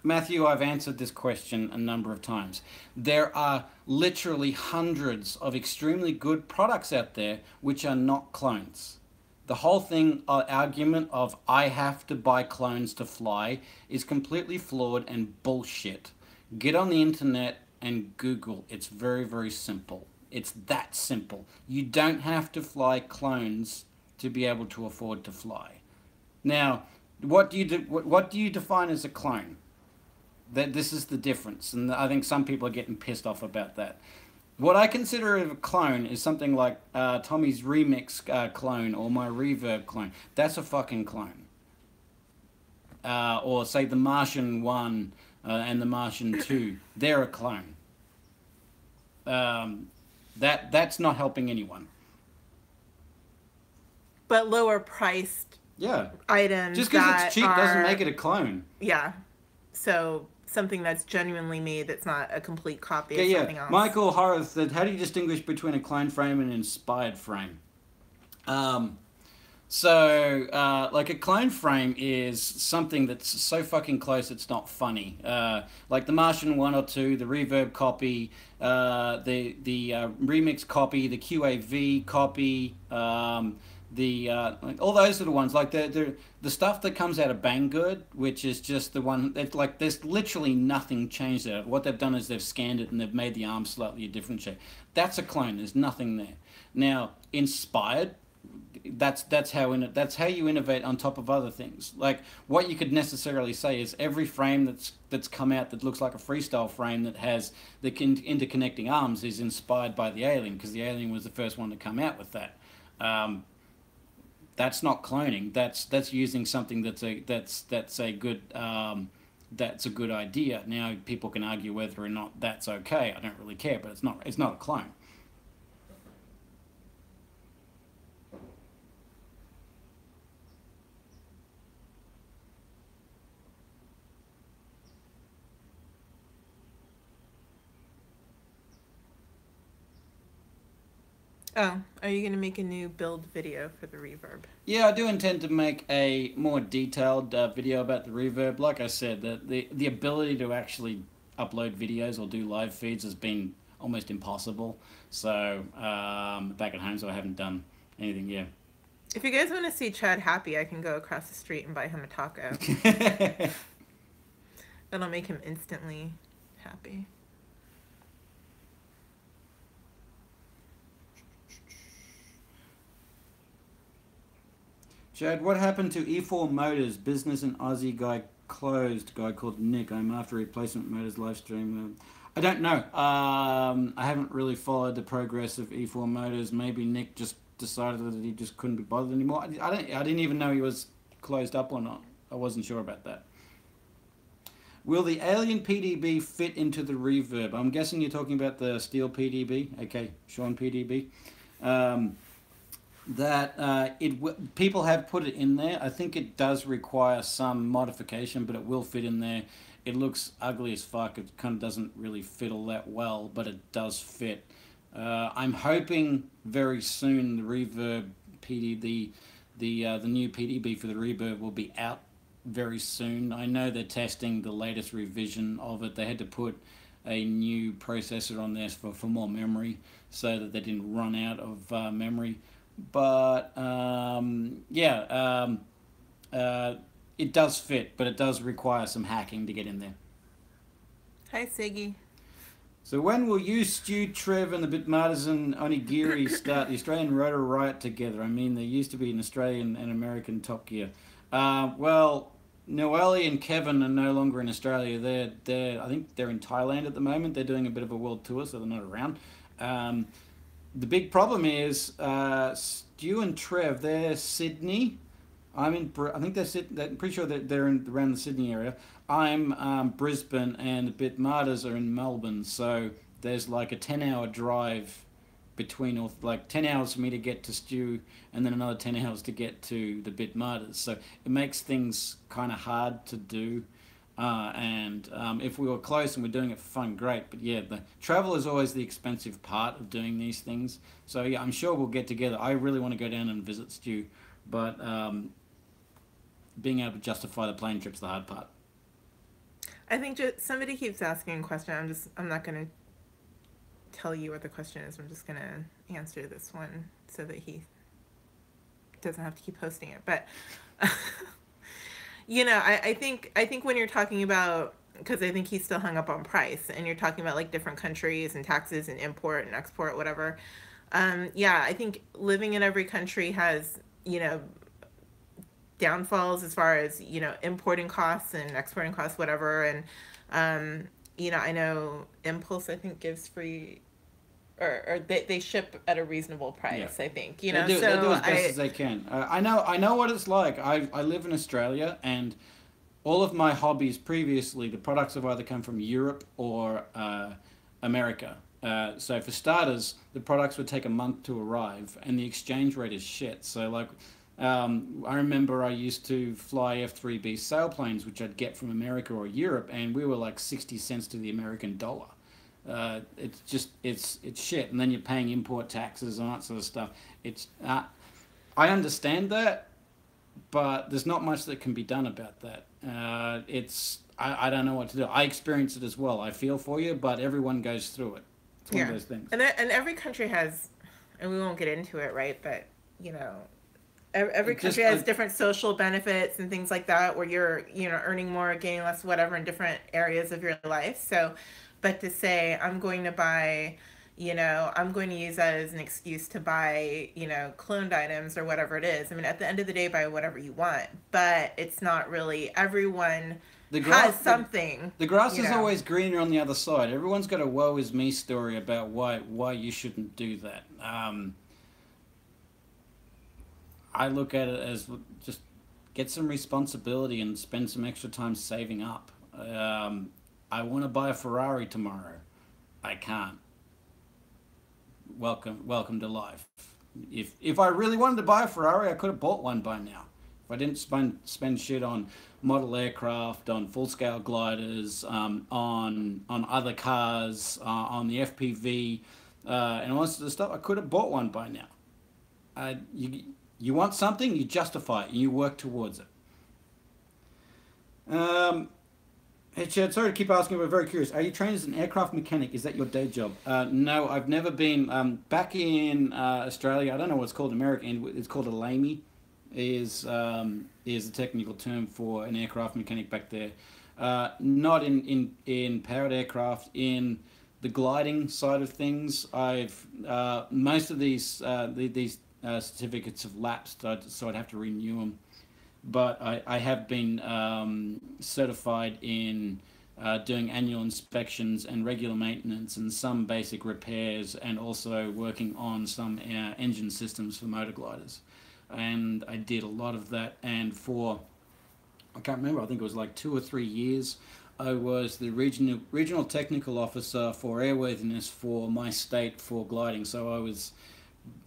Matthew, I've answered this question a number of times. There are literally hundreds of extremely good products out there which are not clones. The whole thing, argument of I have to buy clones to fly, is completely flawed and bullshit. Get on the internet and Google. It's very, very simple. It's that simple. You don't have to fly clones to be able to afford to fly. Now, what do you define as a clone? That this is the difference, and I think some people are getting pissed off about that. What I consider a clone is something like Tommy's remix clone or my Reverb clone. That's a fucking clone. Or say the Martian 1 and the Martian 2. They're a clone. That's not helping anyone. But lower priced items. Just because it's cheap doesn't make it a clone. Yeah. So something that's genuinely made that's not a complete copy of something else. Michael Horace said, how do you distinguish between a clone frame and an inspired frame? Like a clone frame is something that's so fucking close it's not funny. Like the Martian 1 or 2, the Reverb copy, the remix copy, the QAV copy, like all those little ones, like the stuff that comes out of Banggood, which is just the one that, like, there's literally nothing changed there. What they've done is they've scanned it and they've made the arm slightly a different shape. That's a clone. There's nothing there. Now, inspired, that's how you innovate on top of other things. Like, what you could necessarily say is every frame that's come out that looks like a freestyle frame that has the interconnecting arms is inspired by the Alien, because the Alien was the first one to come out with that. That's not cloning. That's using something that's a good idea. Now people can argue whether or not that's okay. I don't really care, but it's not a clone. Oh, are you going to make a new build video for the Reverb? Yeah, I do intend to make a more detailed video about the Reverb. Like I said, the ability to actually upload videos or do live feeds has been almost impossible. So, back at home, so I haven't done anything yet. If you guys want to see Chad happy, I can go across the street and buy him a taco. That'll make him instantly happy. Chad, what happened to E4 Motors? Business and Aussie guy closed. Guy called Nick. I'm after replacement motors live stream. I don't know. I haven't really followed the progress of E4 Motors. Maybe Nick just decided that he just couldn't be bothered anymore. I didn't even know he was closed up or not. I wasn't sure about that. Will the Alien PDB fit into the Reverb? I'm guessing you're talking about the Steel PDB. Okay, Sean PDB. People have put it in there. I think it does require some modification, but it will fit in there. It looks ugly as fuck. It kind of doesn't really fit all that well, but it does fit. I'm hoping very soon the Reverb the new PDB for the Reverb will be out very soon. I know they're testing the latest revision of it. They had to put a new processor on there for more memory so that they didn't run out of memory. But it does fit, but it does require some hacking to get in there. Hi, Siggy. So when will you, Stu, Trev, and the Bitmarters and Onigiri start the Australian Rotor Riot together? I mean, there used to be an Australian and American Top Gear. Well, Noelle and Kevin are no longer in Australia. I think they're in Thailand at the moment. They're doing a bit of a world tour, so they're not around. The big problem is Stu and Trev, they're Sydney. I think I'm pretty sure that they're around the Sydney area. I'm Brisbane, and the Bitmarters are in Melbourne. So there's like a 10-hour drive between, or like 10 hours for me to get to Stu, and then another 10 hours to get to the Bitmarters. So it makes things kind of hard to do. If we were close and we're doing it for fun, great. But yeah, the travel is always the expensive part of doing these things. So yeah, I'm sure we'll get together. I really want to go down and visit Stu, but being able to justify the plane trip's the hard part. I think somebody keeps asking a question. I'm not going to tell you what the question is. I'm just going to answer this one so that he doesn't have to keep posting it. But you know, I think when you're talking about because I think he's still hung up on price. And you're talking about like different countries and taxes and import and export, whatever. Yeah, I think living in every country has, downfalls as far as, importing costs and exporting costs, whatever. And, I know Impulse, I think, gives free, or they ship at a reasonable Yeah. price, I think, They do so as best as they can. I know what it's like. I live in Australia, and all of my hobbies previously, the products have either come from Europe or America. So for starters, the products would take a month to arrive, and the exchange rate is shit. So like, I remember I used to fly F-3B sailplanes, which I'd get from America or Europe, and we were like 60 cents to the American dollar. It's just it's shit, and then you're paying import taxes and all that sort of stuff. It's I understand that, but there's not much that can be done about that. I don't know what to do. I experience it as well. I feel for you, but everyone goes through it. It's one of yeah. those things. And every country has, and we won't get into it, right? But every Just country has different social benefits and things like that, where you're earning more, getting less, whatever, in different areas of your life. So, but to say I'm going to buy, I'm going to use that as an excuse to buy, cloned items or whatever it is. I mean, at the end of the day, buy whatever you want, but it's not really everyone has something. The grass is always greener on the other side. Everyone's got a woe is me story about why you shouldn't do that. I look at it as just get some responsibility and spend some extra time saving up. I want to buy a Ferrari tomorrow. I can't. Welcome to life. If I really wanted to buy a Ferrari, I could have bought one by now. If I didn't spend shit on model aircraft, on full scale gliders, on other cars, on the FPV, and all this sort of stuff, I could have bought one by now. You want something, you justify it, and you work towards it. Hey Chad, sorry to keep asking, but very curious. Are you trained as an aircraft mechanic? Is that your day job? No, I've never been. Back in Australia, I don't know what it's called in America, it's called a lamey, is the technical term for an aircraft mechanic back there. Not in powered aircraft, in the gliding side of things. I've most of these certificates have lapsed, so I'd have to renew them. But I have been certified in doing annual inspections and regular maintenance and some basic repairs, and also working on some engine systems for motor gliders. And I did a lot of that, and I can't remember, I think it was like 2 or 3 years, I was the regional technical officer for airworthiness for my state for gliding. So I was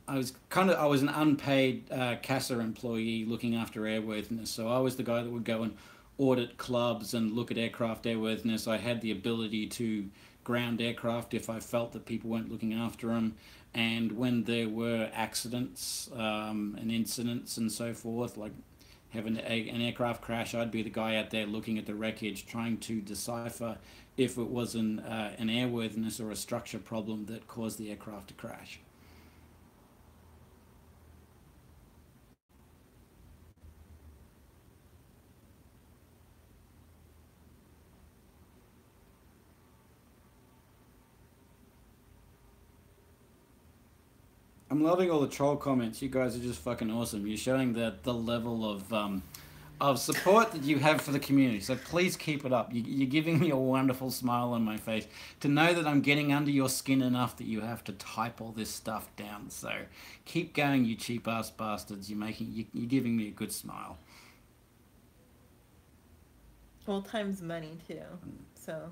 an unpaid CASA employee looking after airworthiness. So I was the guy that would go and audit clubs and look at aircraft airworthiness. I had the ability to ground aircraft if I felt that people weren't looking after them. And when there were accidents and incidents and so forth, like having an aircraft crash, I'd be the guy out there looking at the wreckage, trying to decipher if it was an airworthiness or a structure problem that caused the aircraft to crash. I'm loving all the troll comments. You guys are just fucking awesome. You're showing the level of support that you have for the community. So please keep it up. You're giving me a wonderful smile on my face to know that I'm getting under your skin enough that you have to type all this stuff down. So keep going, you cheap ass bastards. You're giving me a good smile. Well, time's money too, so.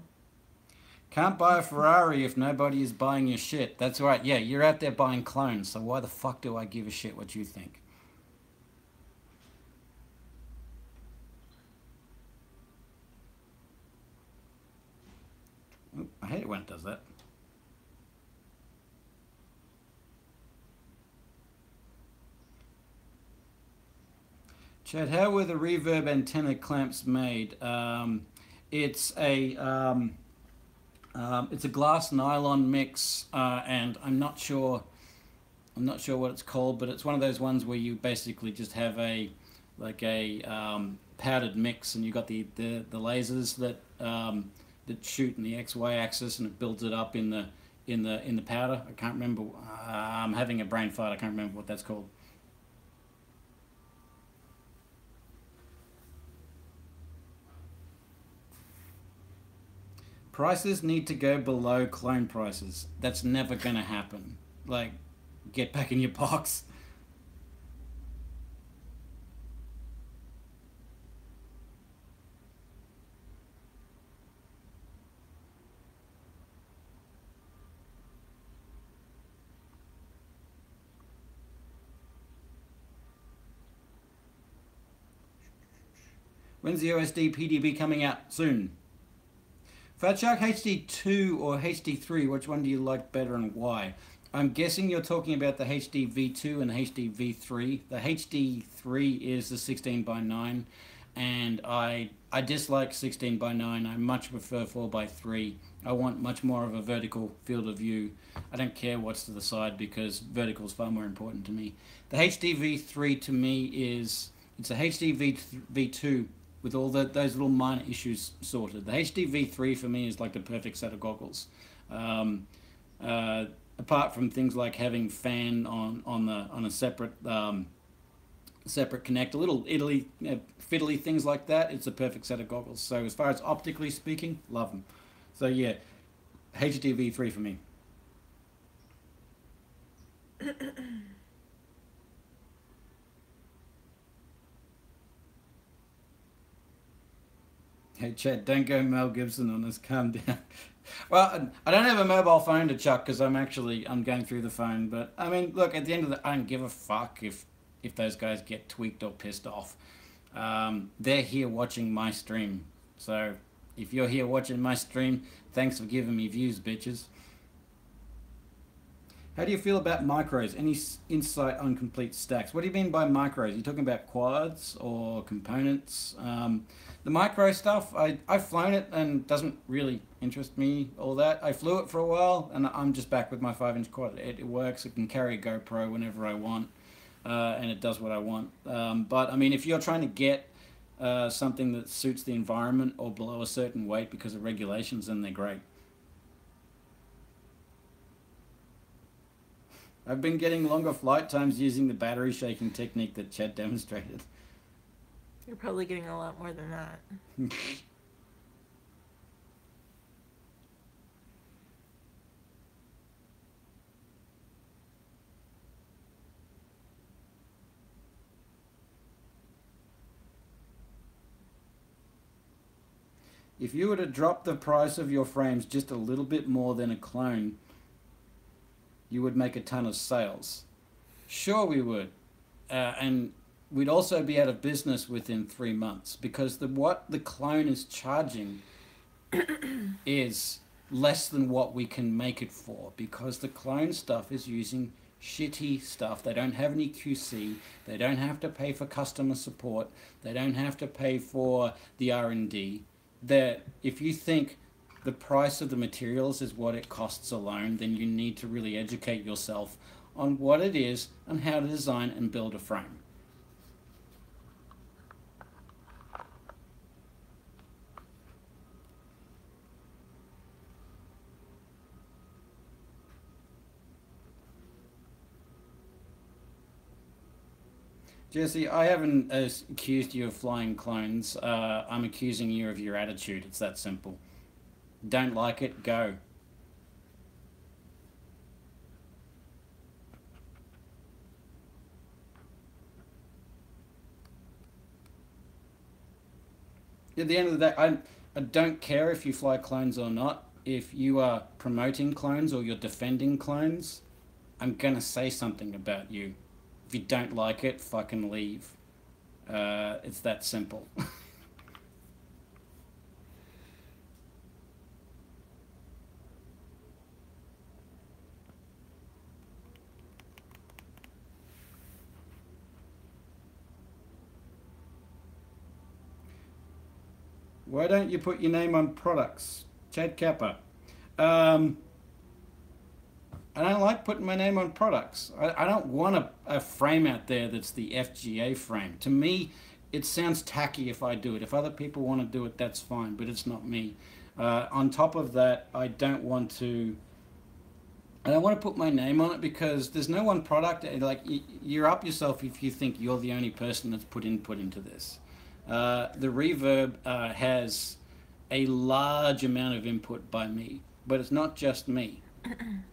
Can't buy a Ferrari if nobody is buying your shit. That's right. Yeah, you're out there buying clones, so why the fuck do I give a shit what you think? Ooh, I hate it when it does that. Chad, how were the Reverb antenna clamps made? It's a glass nylon mix, and I'm not sure what it's called, but it's one of those ones where you basically just have a powdered mix, and you got the lasers that shoot in the XY axis, and it builds it up in the powder. I can't remember. I'm having a brain fart. I can't remember what that's called. Prices need to go below clone prices. That's never going to happen. Like, get back in your box. When's the OSD PDB coming out? Soon. Fat Shark HD2 or HD3, which one do you like better and why? I'm guessing you're talking about the HD V2 and HD V3. The HD3 is the 16:9, and I dislike 16:9. I much prefer 4:3. I want much more of a vertical field of view. I don't care what's to the side because vertical is far more important to me. The HD V3 to me it's a HD V2 with all those little minor issues sorted. The HD V3 for me is like the perfect set of goggles. Apart from things like having fan on a separate separate connector, little fiddly things like that, it's a perfect set of goggles. So as far as optically speaking, love them. So yeah, HD V3 for me. Hey Chad, don't go Mel Gibson on us. Calm down. Well, I don't have a mobile phone to chuck because I'm going through the phone. But I mean, look, at the end of the, I don't give a fuck if those guys get tweaked or pissed off. They're here watching my stream. So if you're here watching my stream, thanks for giving me views, bitches. How do you feel about micros? Any insight on complete stacks? What do you mean by micros? Are you talking about quads or components? The micro stuff, I've flown it and doesn't really interest me all that. I flew it for a while and I'm just back with my 5-inch quad. It works. It can carry a GoPro whenever I want, and it does what I want. But I mean, if you're trying to get something that suits the environment or below a certain weight because of regulations, then they're great. I've been getting longer flight times using the battery shaking technique that Chad demonstrated. You're probably getting a lot more than that. If you were to drop the price of your frames just a little bit more than a clone, you would make a ton of sales. Sure we would. And we'd also be out of business within 3 months because what the clone is charging is less than what we can make it for because the clone stuff is using shitty stuff. They don't have any QC. They don't have to pay for customer support. They don't have to pay for the R&D. That if you think the price of the materials is what it costs alone, then you need to really educate yourself on what it is and how to design and build a frame. Jesse, I haven't accused you of flying clones. I'm accusing you of your attitude. It's that simple. Don't like it, go. At the end of the day, I don't care if you fly clones or not. If you are promoting clones or you're defending clones, I'm gonna say something about you. If you don't like it, fucking leave. It's that simple. Why don't you put your name on products? Chad Kappa. I don't like putting my name on products. I don't want a frame out there that's the FGA frame. To me, it sounds tacky if I do it. If other people want to do it, that's fine, but it's not me. On top of that, I don't want to put my name on it because there's no one product. Like you're up yourself if you think you're the only person that's put input into this. The Reverb has a large amount of input by me, but it's not just me.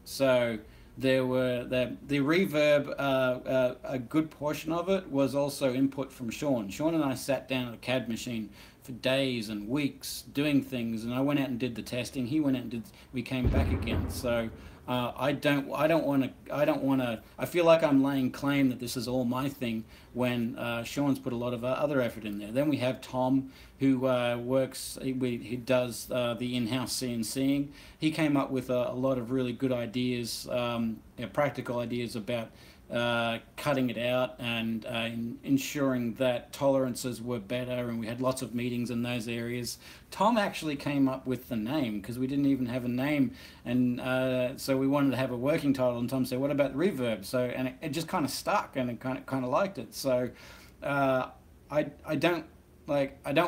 So there were the Reverb. A good portion of it was also input from Sean. Sean and I sat down at a CAD machine for days and weeks doing things, and I went out and did the testing. He went out and did. We came back again. So I don't want to. I feel like I'm laying claim that this is all my thing when Sean's put a lot of other effort in there. Then we have Tom, who who does the in-house CNCing. He came up with a lot of really good ideas, practical ideas about cutting it out and ensuring that tolerances were better, and we had lots of meetings in those areas. Tom actually came up with the name because we didn't even have a name, and so we wanted to have a working title, and Tom said, what about Reverb? So, and it just kind of stuck, and it kind of liked it. So I don't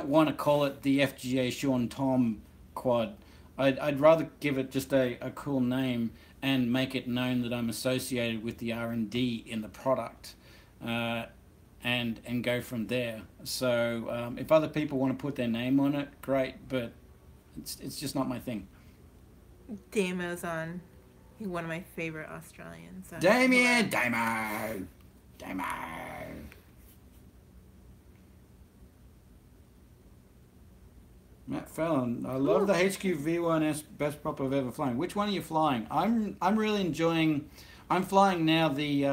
want to call it the FGA Sean Tom quad. I'd rather give it just a cool name and make it known that I'm associated with the R&D in the product, and go from there. So if other people want to put their name on it, great, but it's just not my thing. Damo's on. He's one of my favorite Australians. Damo. Matt Fallon, I love the HQ V1S best prop I've ever flown. Which one are you flying? I'm really enjoying. I'm flying now the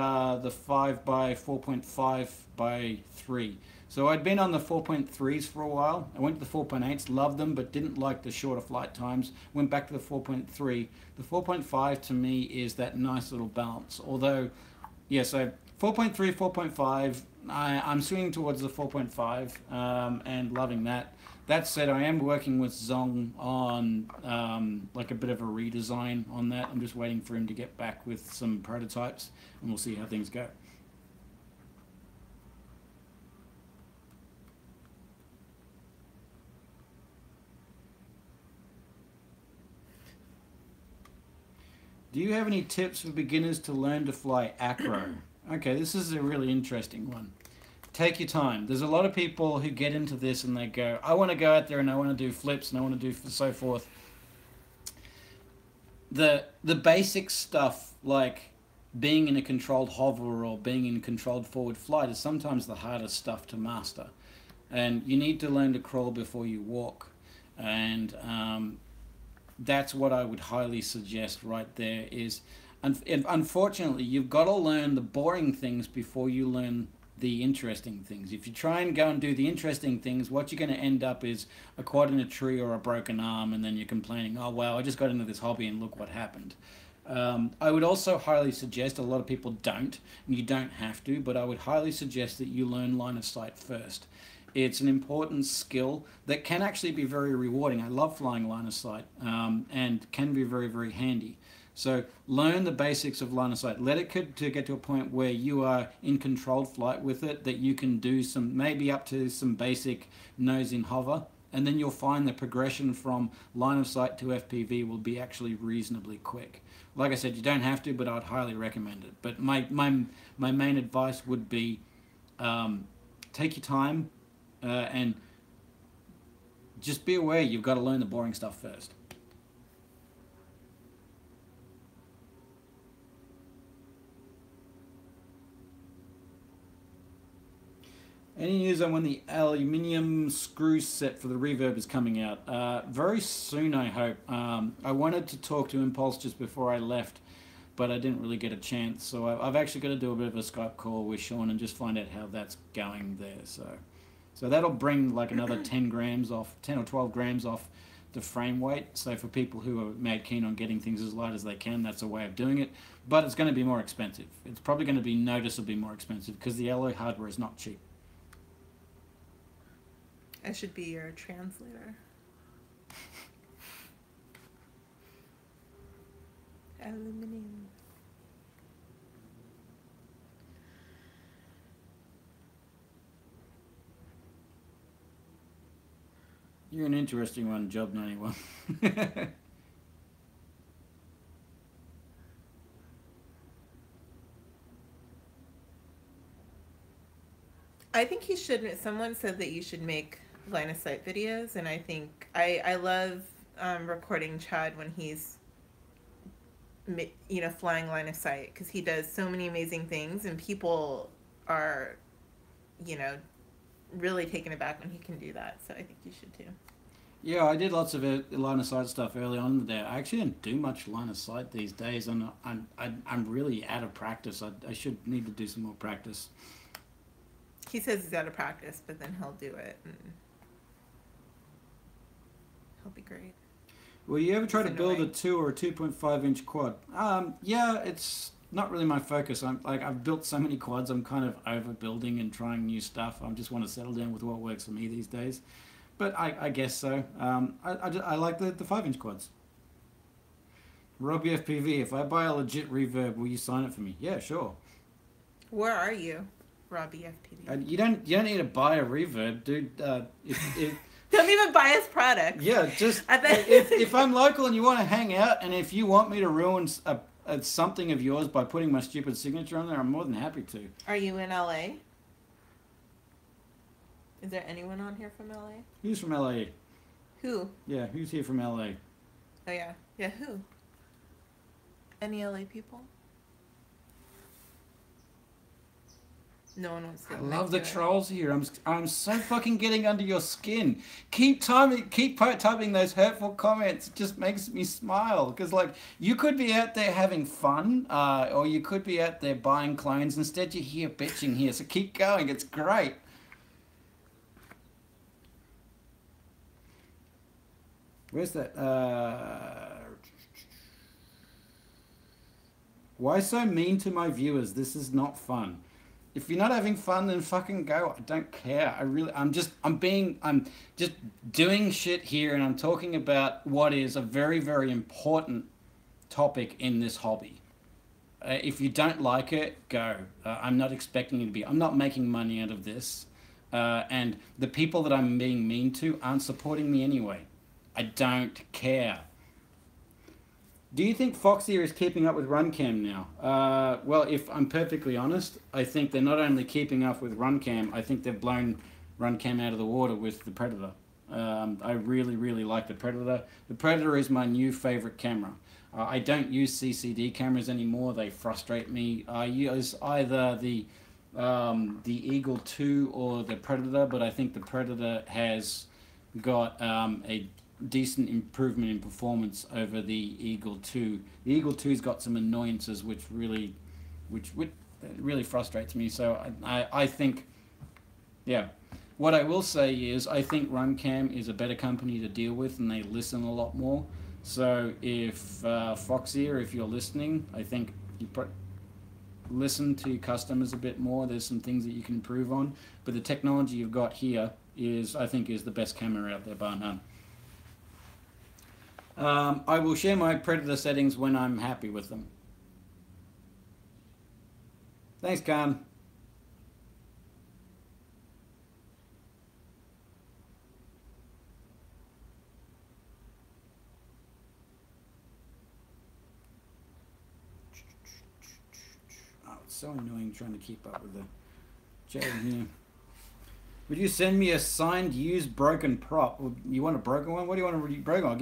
5 by 4.5 by 3. So I'd been on the 4.3s for a while. I went to the 4.8s, loved them, but didn't like the shorter flight times. Went back to the 4.3. The 4.5 to me is that nice little balance. Although, yeah, so 4.3, 4.5. I'm swinging towards the 4.5 and loving that. That said, I am working with Zong on like a bit of a redesign on that. I'm just waiting for him to get back with some prototypes, and we'll see how things go. Do you have any tips for beginners to learn to fly acro? Okay, this is a really interesting one. Take your time. There's a lot of people who get into this and they go, I want to go out there and I want to do flips and I want to do so forth. The basic stuff like being in a controlled hover or being in controlled forward flight is sometimes the hardest stuff to master. And you need to learn to crawl before you walk. And that's what I would highly suggest right there is, unfortunately, you've got to learn the boring things before you learn the interesting things. If you try and go and do the interesting things, what you're going to end up is a quad in a tree or a broken arm, and then you're complaining, oh wow, I just got into this hobby and look what happened. I would also highly suggest, a lot of people don't, and you don't have to, but I would highly suggest that you learn line of sight first. It's an important skill that can actually be very rewarding. I love flying line of sight and can be very, very handy. So learn the basics of line of sight. Let it get to a point where you are in controlled flight with it, that you can do some, maybe up to some basic nose in hover, and then you'll find the progression from line of sight to FPV will be actually reasonably quick. Like I said, you don't have to, but I'd highly recommend it. But my main advice would be take your time and just be aware you've got to learn the boring stuff first. Any news on when the aluminium screw set for the Reverb is coming out? Very soon, I hope. I wanted to talk to Impulse just before I left, but I didn't really get a chance. So I've actually got to do a bit of a Skype call with Sean and just find out how that's going there. So that'll bring like another 10 grams off, 10 or 12 grams off the frame weight. So for people who are mad keen on getting things as light as they can, that's a way of doing it. But it's going to be more expensive. It's probably going to be noticeably more expensive because the alloy hardware is not cheap. I should be your translator. Aluminium. You're an interesting one, Job 91. I think you should. Someone said that you should make line of sight videos, and I think I love recording Chad when he's flying line of sight, because he does so many amazing things, and people are you know really taken aback when he can do that. So I think you should too. Yeah, I did lots of line of sight stuff early on there. I actually don't do much line of sight these days, and I'm really out of practice. I should need to do some more practice. He says he's out of practice, but then he'll do it, and he'll be great. Will you ever try to build a 2 or a 2.5-inch quad? Yeah, it's not really my focus. I've built so many quads. I'm kind of overbuilding and trying new stuff. I just want to settle down with what works for me these days. But I guess so. I like the 5-inch quads. Robbie FPV, if I buy a legit Reverb, will you sign it for me? Yeah, sure. Where are you, Robbie FPV? You don't need to buy a Reverb, dude. If Don't even buy his product. Yeah, just if I'm local and you want to hang out, and if you want me to ruin something of yours by putting my stupid signature on there, I'm more than happy to. Are you in LA? Is there anyone on here from LA? Who's from LA? Who? Yeah, who's here from LA? Oh yeah, yeah. Who? Any LA people? No one wants to. I love the trolls here. I'm so fucking getting under your skin. Keep typing those hurtful comments. It just makes me smile, because like you could be out there having fun, or you could be out there buying clones. Instead, you're here bitching here. So keep going. It's great. Where's that? Why so mean to my viewers? This is not fun. If you're not having fun, then fucking go. I don't care. I'm just doing shit here, and I'm talking about what is a very, very important topic in this hobby. If you don't like it, go. I'm not expecting it to be. I'm not making money out of this. And the people that I'm being mean to aren't supporting me anyway. I don't care. Do you think Foxy is keeping up with Runcam now? Well, if I'm perfectly honest, I think they're not only keeping up with Runcam, I think they've blown Runcam out of the water with the Predator. I really, really like the Predator. The Predator is my new favorite camera. I don't use CCD cameras anymore. They frustrate me. I use either the Eagle 2 or the Predator, but I think the Predator has got a decent improvement in performance over the Eagle 2. The Eagle 2's got some annoyances which really frustrates me. So I think, yeah. What I will say is I think Runcam is a better company to deal with, and they listen a lot more. So if Foxy, if you're listening, I think you listen to your customers a bit more. There's some things that you can improve on, but the technology you've got here I think is the best camera out there, bar none. I will share my Predator settings when I'm happy with them. Thanks, Khan. Oh, it's so annoying trying to keep up with the chat in here. Would you send me a signed, used, broken prop? You want a broken one? What do you want a broken one? I'll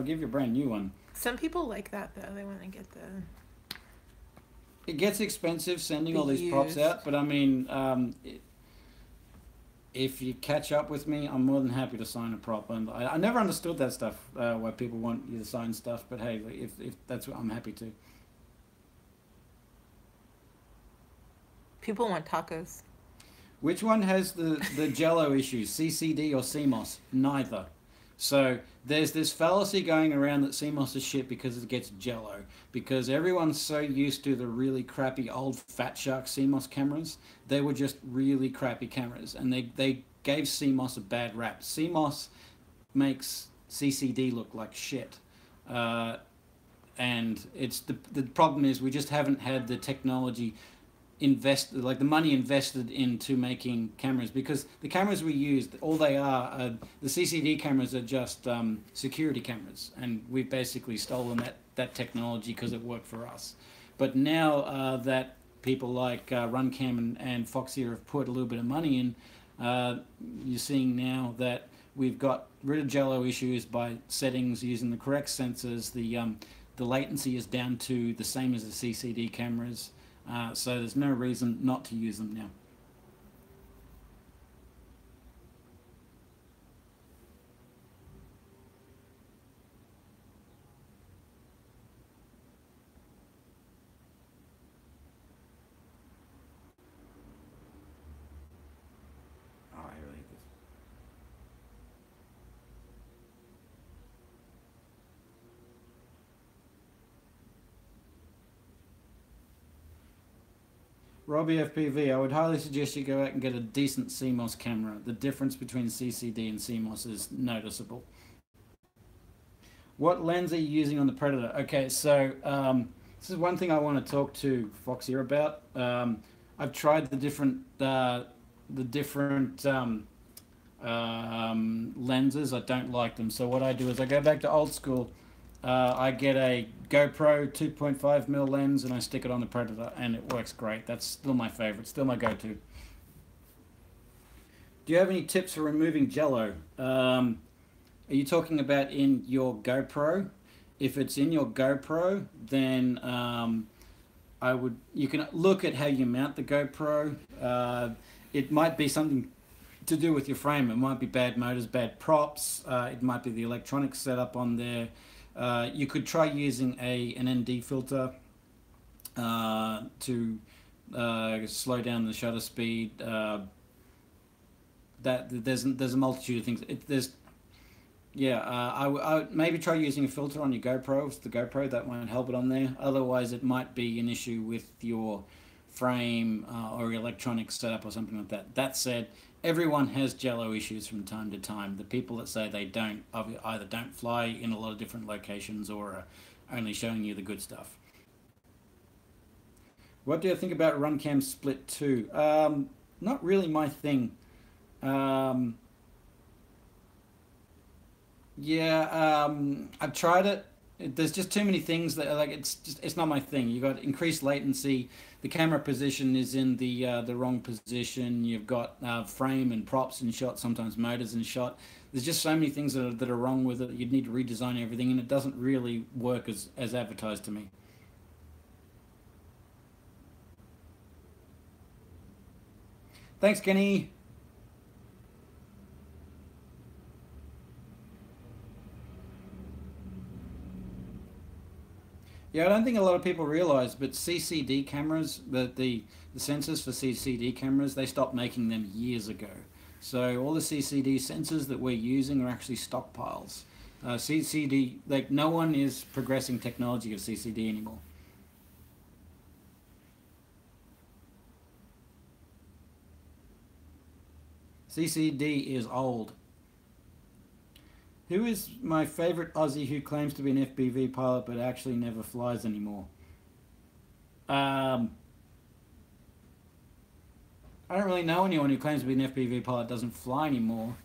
give you a brand new one. Some people like that though. They want to get the. It gets expensive sending all these props out, but I mean, if you catch up with me, I'm more than happy to sign a prop. And I never understood that stuff, why people want you to sign stuff. But hey, if that's what I'm happy to. People want tacos. Which one has the Jello issues, CCD or CMOS? Neither. So there's this fallacy going around that CMOS is shit because it gets Jello. Because everyone's so used to the really crappy old Fat Shark CMOS cameras. They were just really crappy cameras. And they gave CMOS a bad rap. CMOS makes CCD look like shit. And it's the problem is we just haven't had the technology like the money invested into making cameras, because the cameras we use, all they are the CCD cameras are just security cameras, and we've basically stolen that technology because it worked for us. But now that people like RunCam and Foxeer have put a little bit of money in, you're seeing now that we've got rid of jello issues by settings using the correct sensors. The latency is down to the same as the CCD cameras, so there's no reason not to use them now. Oh, I really hate this. Robbie FPV, I would highly suggest you go out and get a decent CMOS camera. The difference between CCD and CMOS is noticeable. What lens are you using on the Predator? Okay, so this is one thing I want to talk to Foxeer about. I've tried the different lenses. I don't like them. So what I do is I go back to old school. I get a GoPro 2.5mm lens and I stick it on the Predator, and it works great. That's still my favorite, still my go-to. Do you have any tips for removing jello? Are you talking about in your GoPro? If it's in your GoPro, then you can look at how you mount the GoPro. It might be something to do with your frame. It might be bad motors, bad props. It might be the electronics setup on there. You could try using an ND filter to slow down the shutter speed. There's a multitude of things. I would maybe try using a filter on your GoPro. It's the GoPro that won't help it on there. Otherwise, it might be an issue with your frame or your electronics setup or something like that. That said, everyone has jello issues from time to time. The people that say they don't either don't fly in a lot of different locations or are only showing you the good stuff. What do you think about RunCam Split 2? Not really my thing. I've tried it. There's just too many things that it's not my thing. You got increased latency. The camera position is in the wrong position. You've got frame and props in shot, sometimes motors in shot. There's just so many things that are wrong with it. You'd need to redesign everything, and it doesn't really work as advertised to me. Thanks, Kenny. Yeah, I don't think a lot of people realize, but CCD cameras, the sensors for CCD cameras, they stopped making them years ago. So all the CCD sensors that we're using are actually stockpiles. CCD, like no one is progressing technology of CCD anymore. CCD is old. Who is my favorite Aussie who claims to be an FPV pilot but actually never flies anymore? I don't really know anyone who claims to be an FPV pilot doesn't fly anymore.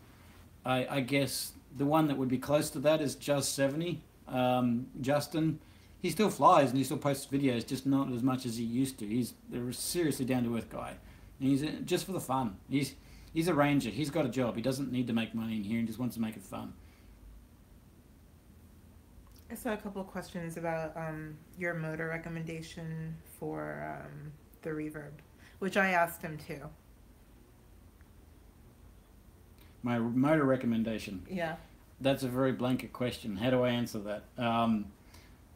I guess the one that would be close to that is Just70. Justin, he still flies and he still posts videos, just not as much as he used to. He's a seriously down-to-earth guy. And he's just for the fun. He's a ranger. He's got a job. He doesn't need to make money in here. He just wants to make it fun. I saw a couple of questions about your motor recommendation for the Reverb, which I asked him too. My motor recommendation. Yeah. That's a very blanket question. How do I answer that?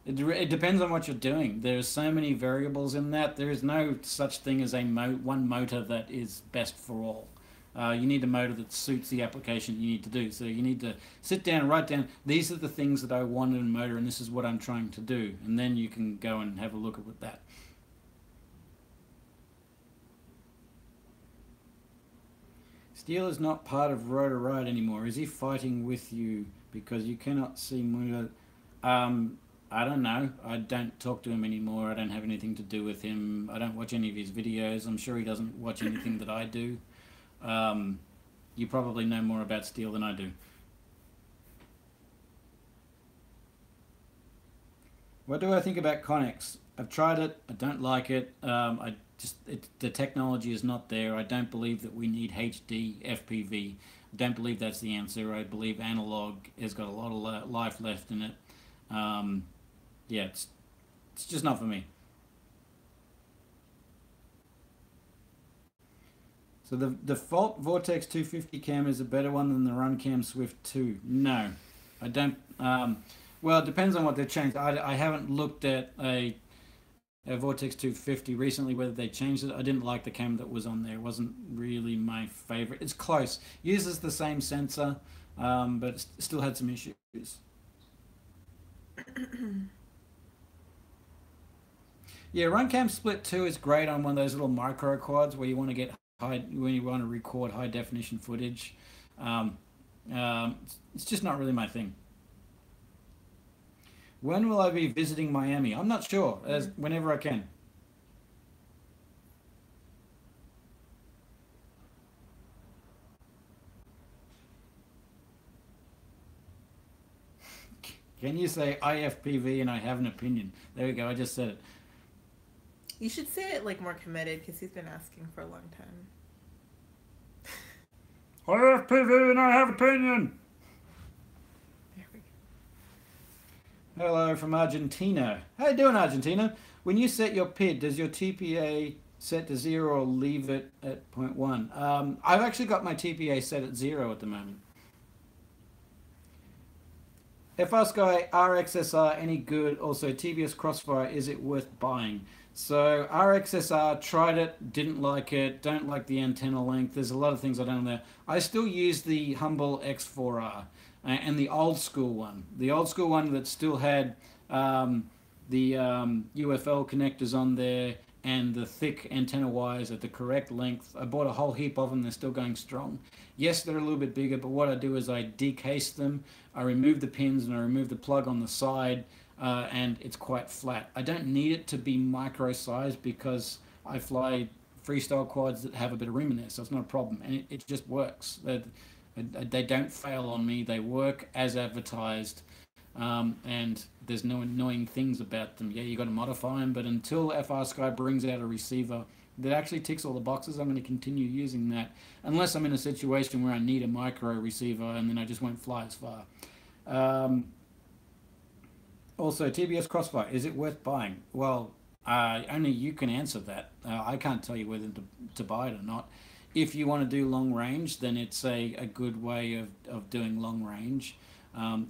It depends on what you're doing. There's so many variables in that. There is no such thing as one motor that is best for all. You need a motor that suits the application you need to do. So you need to sit down and write down, these are the things that I want in a motor and this is what I'm trying to do. And then you can go and have a look at that. Steele is not part of Rotor Riot anymore. Is he fighting with you because you cannot see motor? I don't know. I don't talk to him anymore. I don't have anything to do with him. I don't watch any of his videos. I'm sure he doesn't watch anything that I do. Um, you probably know more about steel than I do. What do I think about Connex? I've tried it. I don't like it. The technology is not there. I don't believe that we need HD FPV. I don't believe that's the answer. I believe analog has got a lot of life left in it. Um, yeah, it's just not for me. So the default Vortex 250 cam is a better one than the Runcam Swift 2. No, I don't. Well, it depends on what they've changed. I haven't looked at a Vortex 250 recently, whether they changed it. I didn't like the cam that was on there. It wasn't really my favorite. It's close. Uses the same sensor, but it still had some issues. Yeah, Runcam Split 2 is great on one of those little micro quads where you want to get when you want to record high definition footage. Um, it's just not really my thing. When will I be visiting Miami? I'm not sure. As whenever I can. Can you say IFPV and I have an opinion? There we go. I just said it. You should say it like more committed because he's been asking for a long time. IFPV and I have opinion. There we go. Hello from Argentina. How you doing, Argentina? When you set your PID, does your TPA set to 0 or leave it at 0.1? I've actually got my TPA set at 0 at the moment. FR Sky RXSR any good? Also, TBS Crossfire, is it worth buying? So RXSR, tried it, didn't like it, don't like the antenna length. There's a lot of things I don't know there. I still use the Humble X4R and the old school one. The old school one that still had the UFL connectors on there and the thick antenna wires at the correct length. I bought a whole heap of them. They're still going strong. Yes, they're a little bit bigger, but what I do is I decase them. I remove the pins and I remove the plug on the side, and it's quite flat. I don't need it to be micro sized because I fly freestyle quads that have a bit of room in there, so it's not a problem, and it just works. They don't fail on me. They work as advertised. And there's no annoying things about them. Yeah, you got to modify them, but until FR Sky brings out a receiver that actually ticks all the boxes, I'm going to continue using that, unless I'm in a situation where I need a micro receiver, and then I just won't fly as far. Also, TBS Crossfire, is it worth buying? Well, only you can answer that. I can't tell you whether to buy it or not. If you want to do long range, then it's a good way of doing long range.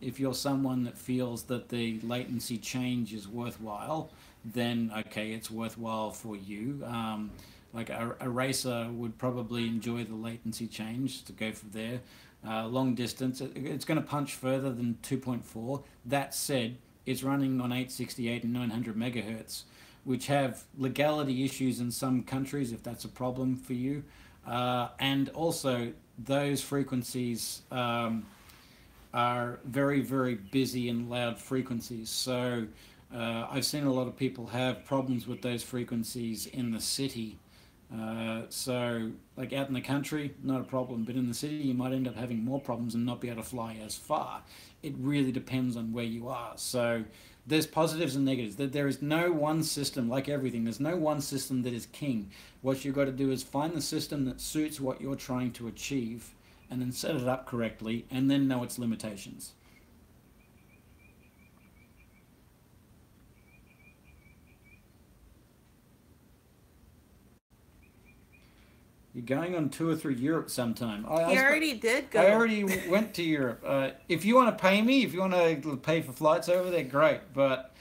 If you're someone that feels that the latency change is worthwhile, then okay, it's worthwhile for you. Like a racer would probably enjoy the latency change to go from there. Long distance, it's going to punch further than 2.4. That said, it's running on 868 and 900 megahertz, which have legality issues in some countries if that's a problem for you. And also, those frequencies are very, very busy and loud frequencies. So I've seen a lot of people have problems with those frequencies in the city. So like out in the country, not a problem, but in the city you might end up having more problems and not be able to fly as far. It really depends on where you are. So there's positives and negatives. There is no one system, like everything, there's no one system that is king. What you've got to do is find the system that suits what you're trying to achieve and then set it up correctly and then know its limitations. You're going on tour through Europe sometime. He already did go. I already went to Europe. If you want to pay me, if you want to pay for flights over there, great. But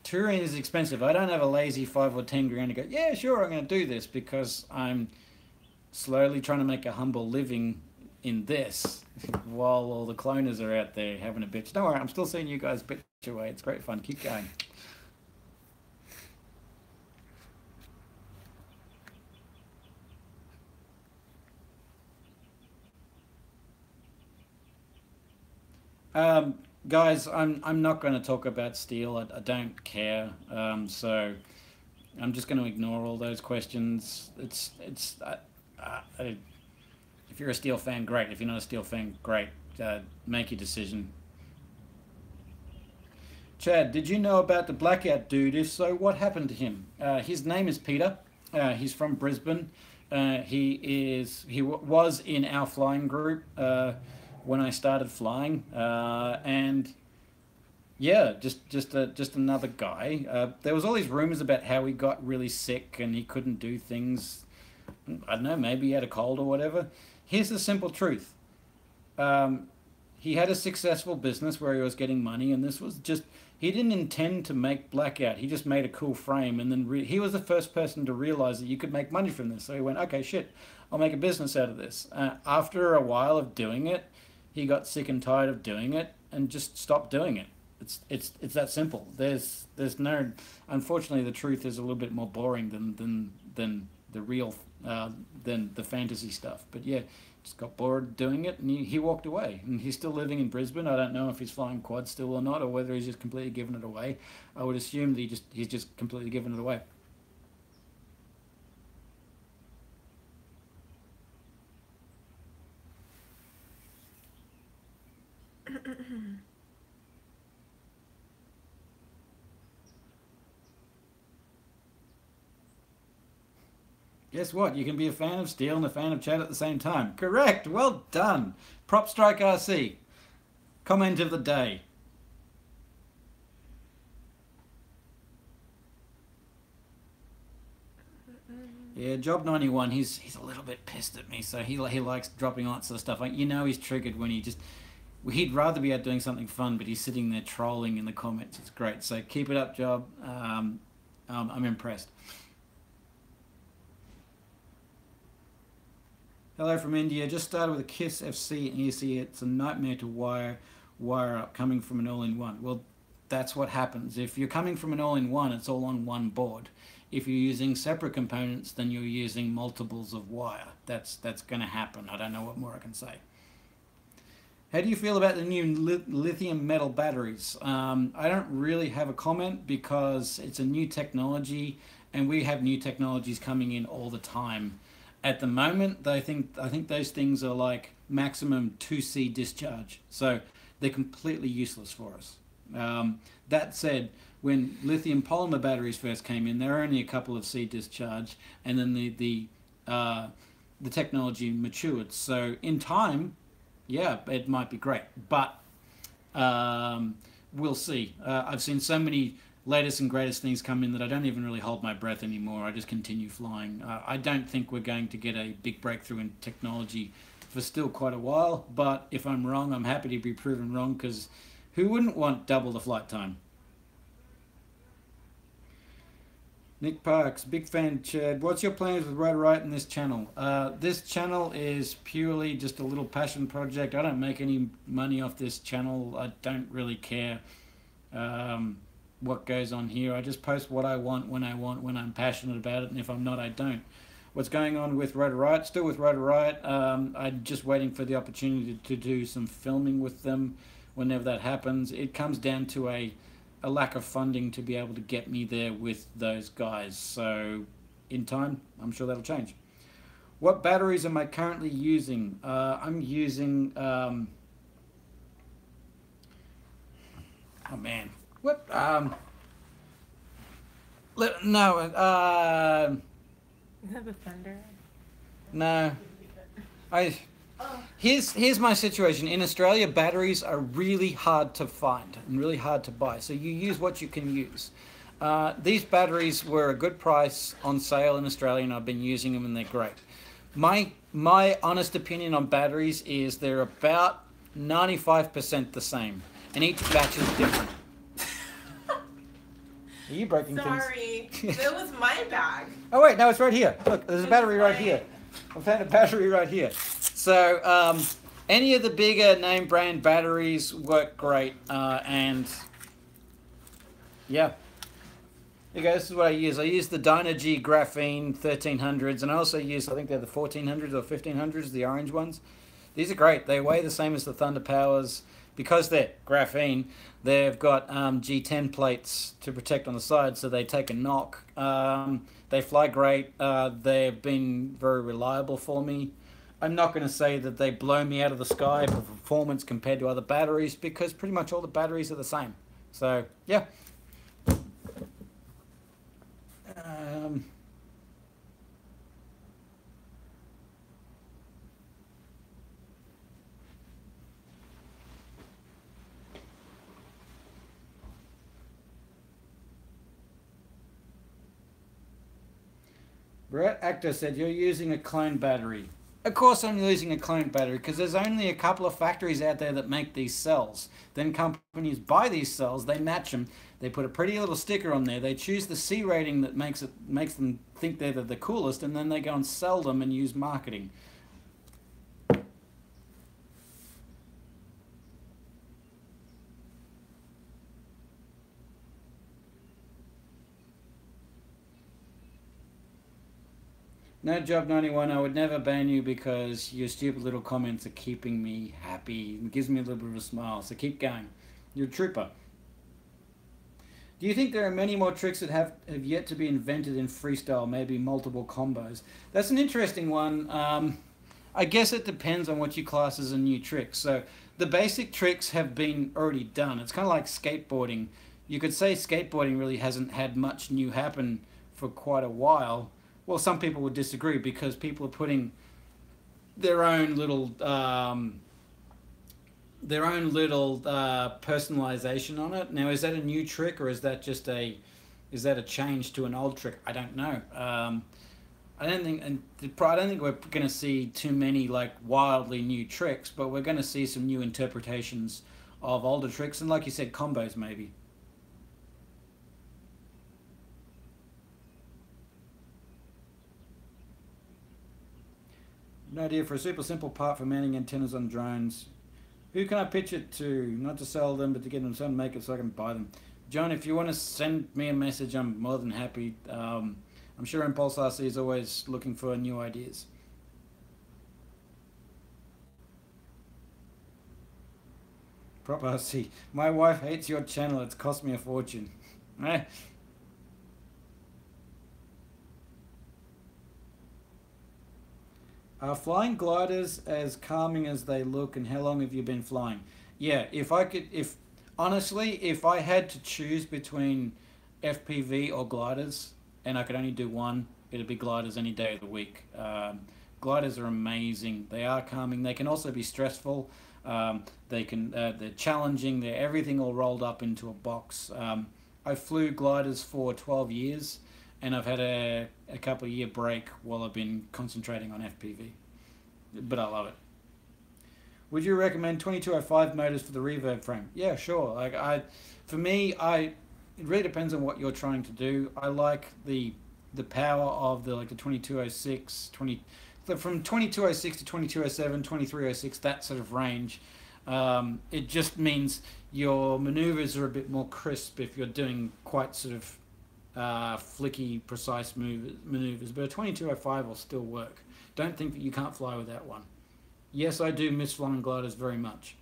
touring is expensive. I don't have a lazy 5 or 10 grand to go, yeah, sure, I'm going to do this, because I'm slowly trying to make a humble living in this while all the cloners are out there having a bitch. Don't worry, I'm still seeing you guys bitch away. It's great fun. Keep going. Guys, I'm not going to talk about steel. I don't care. So I'm just going to ignore all those questions. If you're a steel fan, great. If you're not a steel fan, great. Make your decision. Chad, did you know about the blackout dude? If so, what happened to him? His name is Peter. He's from Brisbane. Was in our flying group when I started flying, and yeah, just another guy. There was all these rumors about how he got really sick and he couldn't do things. I don't know, maybe he had a cold or whatever. Here's the simple truth. Um, he had a successful business where he was getting money, and this was just he didn't intend to make blackout. He just made a cool frame, and then he was the first person to realize that you could make money from this. So he went, okay, shit, I'll make a business out of this. After a while of doing it, he got sick and tired of doing it and just stopped doing it. It's that simple. There's no. Unfortunately, the truth is a little bit more boring than the real than the fantasy stuff. But yeah, just got bored doing it, and he walked away. And he's still living in Brisbane. I don't know if he's flying quad still or not, or whether he's just completely given it away. I would assume that he's just completely given it away. Guess what? You can be a fan of Steel and a fan of Chad at the same time. Correct. Well done. Prop Strike RC. Comment of the day. Yeah, Job 91. He's a little bit pissed at me, so he likes dropping lots of stuff. Like, he's triggered when he'd rather be out doing something fun, but he's sitting there trolling in the comments. It's great. So keep it up, Job. I'm impressed. Hello from India. Just started with a KISS FC and you see it's a nightmare to wire up coming from an all-in-one. Well, that's what happens. If you're coming from an all-in-one, it's all on one board. If you're using separate components, then you're using multiples of wire. That's going to happen. I don't know what more I can say. How do you feel about the new lithium metal batteries? I don't really have a comment because it's a new technology and we have new technologies coming in all the time. At the moment, I think those things are like maximum 2C discharge, so they're completely useless for us. That said, when lithium polymer batteries first came in, they were only a couple of C discharge, and then the technology matured. So in time, yeah, it might be great, but we'll see. I've seen so many latest and greatest things come in that I don't even really hold my breath anymore. I just continue flying. I don't think we're going to get a big breakthrough in technology for still quite a while, but if I'm wrong, I'm happy to be proven wrong, because who wouldn't want double the flight time? Nick Parks, big fan, Chad. What's your plans with Rotor Riot in this channel? This channel is purely just a little passion project. I don't make any money off this channel. I don't really care what goes on here. I just post what I want, when I'm passionate about it, and if I'm not, I don't. What's going on with Rotor Riot? Still with Rotor Riot. I'm just waiting for the opportunity to do some filming with them whenever that happens. It comes down to a lack of funding to be able to get me there with those guys. So in time, I'm sure that'll change. What batteries am I currently using? I'm using... oh man. What? No. Is that the thunder? No. Here's my situation. In Australia, batteries are really hard to find and really hard to buy. So you use what you can use. These batteries were a good price on sale in Australia, and I've been using them, and they're great. My honest opinion on batteries is they're about 95% the same, and each batch is different. Are you breaking things? Sorry, that was my bag. Oh wait, no, it's right here. Look, there's a battery right here. I found a battery right here. So any of the bigger name brand batteries work great, and yeah. Here you go, this is what I use. I use the Dynagy Graphene 1300s, and I also use, I think they're the 1400s or 1500s, the orange ones. These are great. They weigh the same as the Thunder Powers. because they're graphene, they've got G10 plates to protect on the side, so they take a knock. They fly great. They've been very reliable for me. I'm not going to say that they blow me out of the sky for performance compared to other batteries, because pretty much all the batteries are the same. So yeah. Um, Brett Actor said you're using a clone battery. Of course I'm using a clone battery, because there's only a couple of factories out there that make these cells. Then companies buy these cells, they match them, they put a pretty little sticker on there, they choose the C rating that makes them think they're the coolest, and then they go and sell them and use marketing. No Job 91, I would never ban you because your stupid little comments are keeping me happy. It gives me a little bit of a smile, so keep going. You're a trooper. Do you think there are many more tricks that have yet to be invented in freestyle, maybe multiple combos? That's an interesting one. I guess it depends on what you class as a new trick. So the basic tricks have been already done. It's kind of like skateboarding. You could say skateboarding really hasn't had much new happen for quite a while. Well, some people would disagree, because people are putting their own little personalization on it. Now, is that a new trick, or is that just a change to an old trick? I don't know. I don't think we're going to see too many like wildly new tricks, but we're going to see some new interpretations of older tricks, and like you said, combos maybe. An idea for a super simple part for mounting antennas on drones. Who can I pitch it to? Not to sell them, but to get them to make it so I can buy them. John, if you want to send me a message, I'm more than happy. I'm sure Impulse RC is always looking for new ideas. Prop RC. My wife hates your channel. It's cost me a fortune. Eh? Are flying gliders as calming as they look, and how long have you been flying? Yeah, if honestly, if I had to choose between FPV or gliders, and I could only do one, it'd be gliders any day of the week. Gliders are amazing. They are calming. They can also be stressful. They're challenging. They're everything all rolled up into a box. I flew gliders for 12 years. And I've had a couple of year break while I've been concentrating on FPV, but I love it. Would you recommend 2205 motors for the reverb frame? Yeah, sure. For me, it really depends on what you're trying to do. I like the power of the 2206, from 2206 to 2207, 2306, that sort of range. It just means your maneuvers are a bit more crisp if you're doing quite sort of flicky, precise maneuvers, but a 2205 will still work. Don't think that you can't fly with that one. Yes, I do miss flying gliders very much.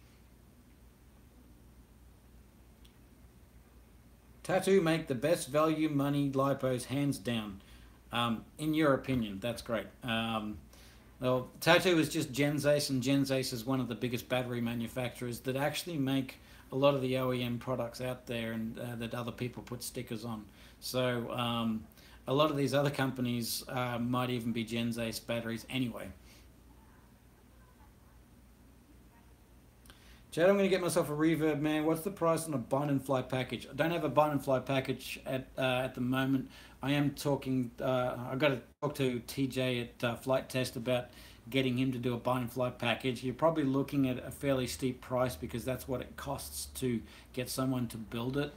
Tattoo make the best value money lipos hands down. In your opinion, that's great. Well, Tattoo is just Genzace, and Genzace is one of the biggest battery manufacturers that actually make a lot of the OEM products out there, and that other people put stickers on. So a lot of these other companies might even be Genzace batteries anyway. Chad, I'm going to get myself a Reverb, man. What's the price on a bind and fly package? I don't have a bind and fly package at the moment. I am talking. I've got to talk to TJ at Flight Test about getting him to do a bind and fly package. You're probably looking at a fairly steep price, because that's what it costs to get someone to build it.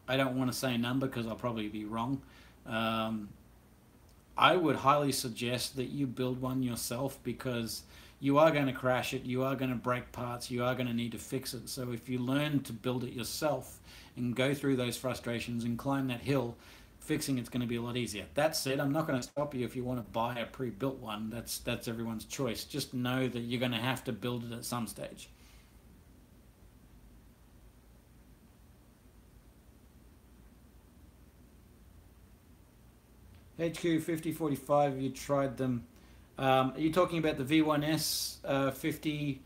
I don't want to say a number because I'll probably be wrong. I would highly suggest that you build one yourself, because you are going to crash it, you are going to break parts, you are going to need to fix it. So if you learn to build it yourself and go through those frustrations and climb that hill, fixing it's going to be a lot easier. That said, I'm not going to stop you if you want to buy a pre-built one. That's everyone's choice. Just know that you're going to have to build it at some stage. HQ 5045, have you tried them? Are you talking about the V1S 50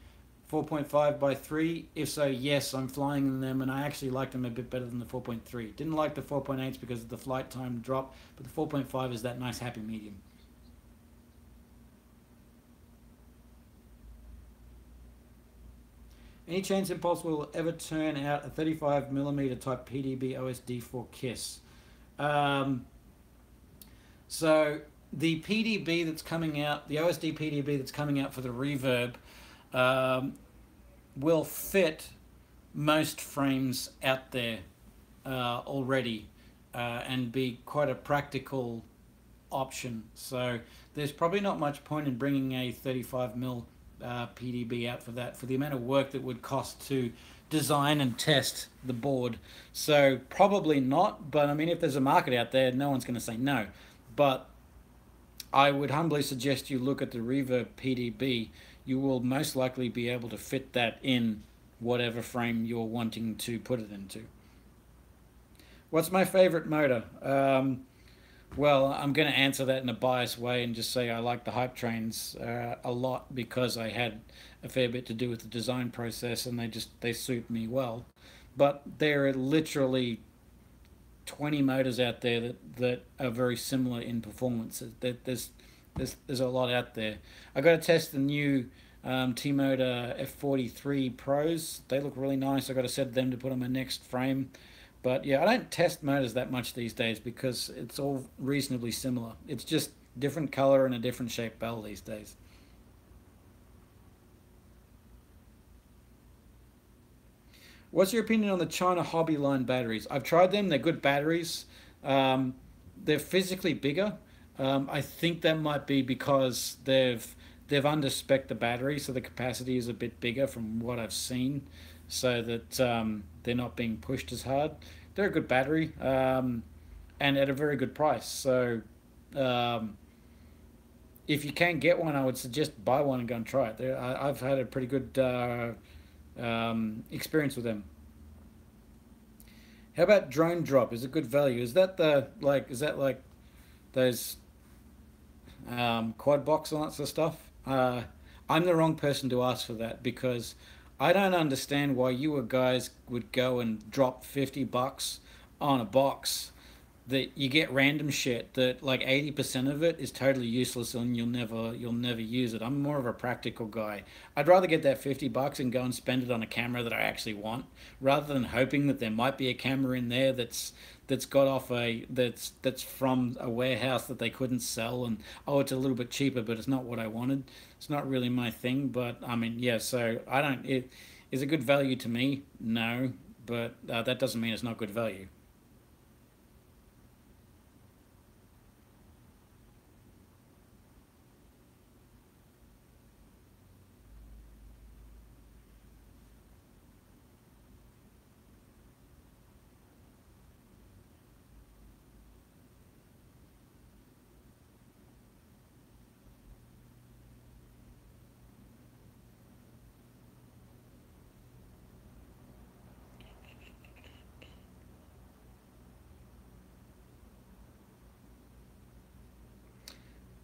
4.5 by 3? If so, yes, I'm flying them, and I actually like them a bit better than the 4.3. Didn't like the 4.8s because of the flight time drop, but the 4.5 is that nice happy medium. Any chance Impulse will ever turn out a 35mm type PDB OSD for KISS? Um, so the PDB that's coming out, the OSD PDB that's coming out for the Reverb, um, will fit most frames out there already, and be quite a practical option. So there's probably not much point in bringing a 35mm PDB out for that, for the amount of work that would cost to design and test the board. So probably not, but I mean, if there's a market out there, no one's going to say no. But I would humbly suggest you look at the Reverb PDB. You will most likely be able to fit that in whatever frame you're wanting to put it into. What's my favorite motor? Well, I'm going to answer that in a biased way and just say I like the hype trains a lot because I had a fair bit to do with the design process, and they suit me well. But there are literally 20 motors out there that are very similar in performance. There's a lot out there. I got to test the new T-Motor F43 Pros. They look really nice. I got to set them to put on my next frame. But yeah, I don't test motors that much these days because it's all reasonably similar. It's just different color and a different shaped bell these days. What's your opinion on the China Hobby line batteries? I've tried them. They're good batteries. Um, they're physically bigger. I think that might be because they've underspec the battery, so the capacity is a bit bigger from what I've seen, so that they're not being pushed as hard. They're a good battery, and at a very good price. So um, if you can get one, I would suggest buy one and go and try it. I've had a pretty good experience with them. How about drone drop? Is it good value? Is that the like? Is that like those quad box and that sort of stuff? I'm the wrong person to ask for that because I don't understand why you guys would go and drop $50 on a box that you get random shit that like 80% of it is totally useless and you'll never use it. I'm more of a practical guy. I'd rather get that $50 and go and spend it on a camera that I actually want rather than hoping that there might be a camera in there that's got off a that's from a warehouse that they couldn't sell, and oh, it's a little bit cheaper but it's not what I wanted. It's not really my thing. But I mean, yeah, so I don't it is a good value to me, no, but that doesn't mean it's not good value.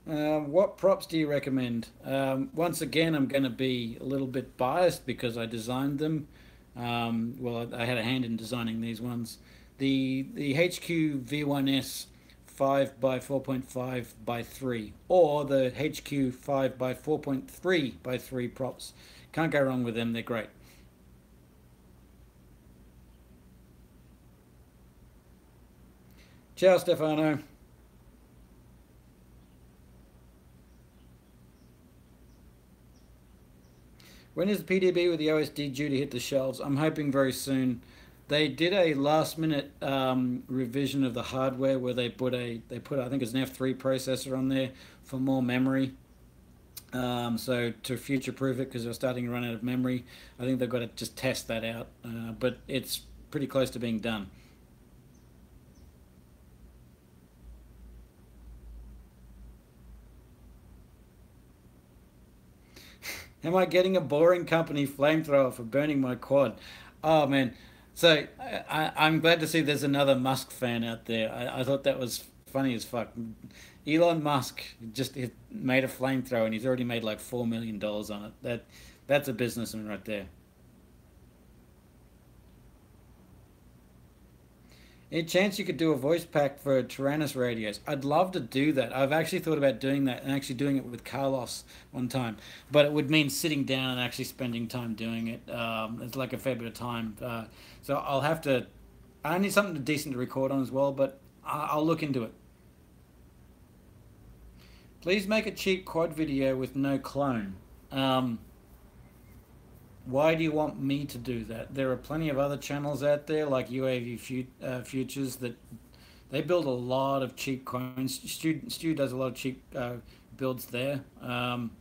What props do you recommend? Once again, I'm going to be a little bit biased because I designed them. Well, I had a hand in designing these ones. The HQ V1S 5 by 4.5 by 3 or the HQ 5 by 4.3 by 3 props. Can't go wrong with them. They're great. Ciao, Stefano. When is the PDB with the OSD due to hit the shelves? I'm hoping very soon. They did a last minute revision of the hardware where they put I think it's an F3 processor on there for more memory. So to future proof it because they're starting to run out of memory, I think they've got to just test that out. But it's pretty close to being done. Am I getting a boring company flamethrower for burning my quad? Oh man. So I'm glad to see there's another Musk fan out there. I thought that was funny as fuck. Elon Musk just made a flamethrower and he's already made like $4 million on it. That's a businessman right there. Any chance you could do a voice pack for Tyrannus radios? I'd love to do that. I've actually thought about doing that and actually doing it with Carlos one time, but it would mean sitting down and actually spending time doing it. It's like a fair bit of time, so I'll have to. I need something decent to record on as well, but I'll look into it. Please make a cheap quad video with no clone. Why do you want me to do that? There are plenty of other channels out there like Futures that they build a lot of cheap coins. Stu does a lot of cheap builds there. And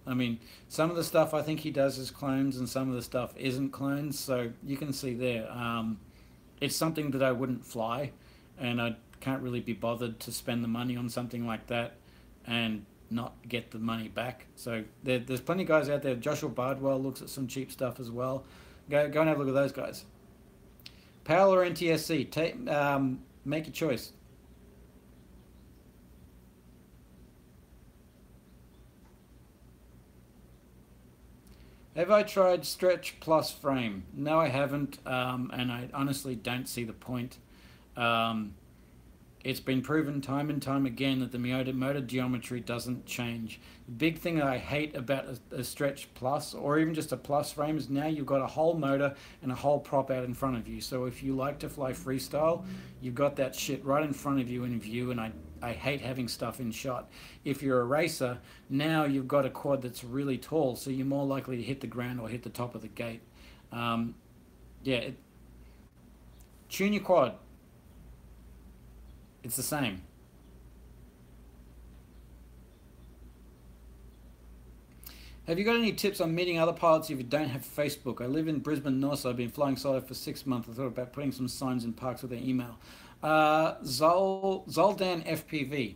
I mean, some of the stuff I think he does is clones, and some of the stuff isn't clones. So you can see there. It's something that I wouldn't fly, and I can't really be bothered to spend the money on something like that, and not get the money back. So there's plenty of guys out there. Joshua Bardwell looks at some cheap stuff as well. Go and have a look at those guys. PAL or NTSC? Make your choice. Have I tried Stretch Plus Frame? No, I haven't, and I honestly don't see the point. It's been proven time and time again that the motor geometry doesn't change. The big thing that I hate about a Stretch Plus, or even just a Plus frame, is now you've got a whole motor and a whole prop out in front of you. So if you like to fly freestyle, you've got that shit right in front of you in view, and I hate having stuff in shot. If you're a racer, now you've got a quad that's really tall, so you're more likely to hit the ground or hit the top of the gate. Tune your quad. It's the same. Have you got any tips on meeting other pilots if you don't have Facebook? I live in Brisbane North, so I've been flying solo for 6 months. I thought about putting some signs in parks with their email. Zoldan FPV.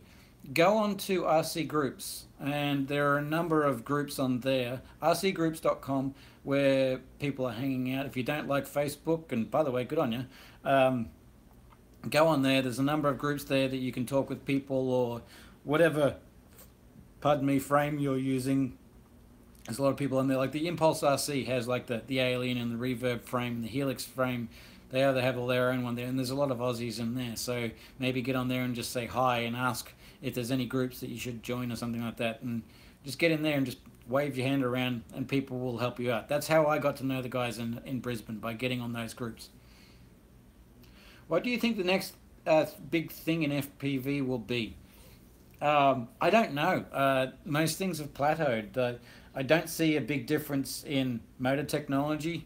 Go on to RC Groups, and there are a number of groups on there. rcgroups.com, where people are hanging out. If you don't like Facebook, and by the way, good on you, go on there. There's a number of groups there that you can talk with people, or whatever, pardon me, frame you're using. There's a lot of people on there. Like the Impulse RC has like the Alien and the Reverb frame and the Helix frame. They either have all their own one there, and there's a lot of Aussies in there. So maybe get on there and just say hi and ask if there's any groups that you should join or something like that. And just get in there and just wave your hand around, and people will help you out. That's how I got to know the guys in Brisbane, by getting on those groups. What do you think the next big thing in FPV will be? I don't know. Most things have plateaued. I don't see a big difference in motor technology.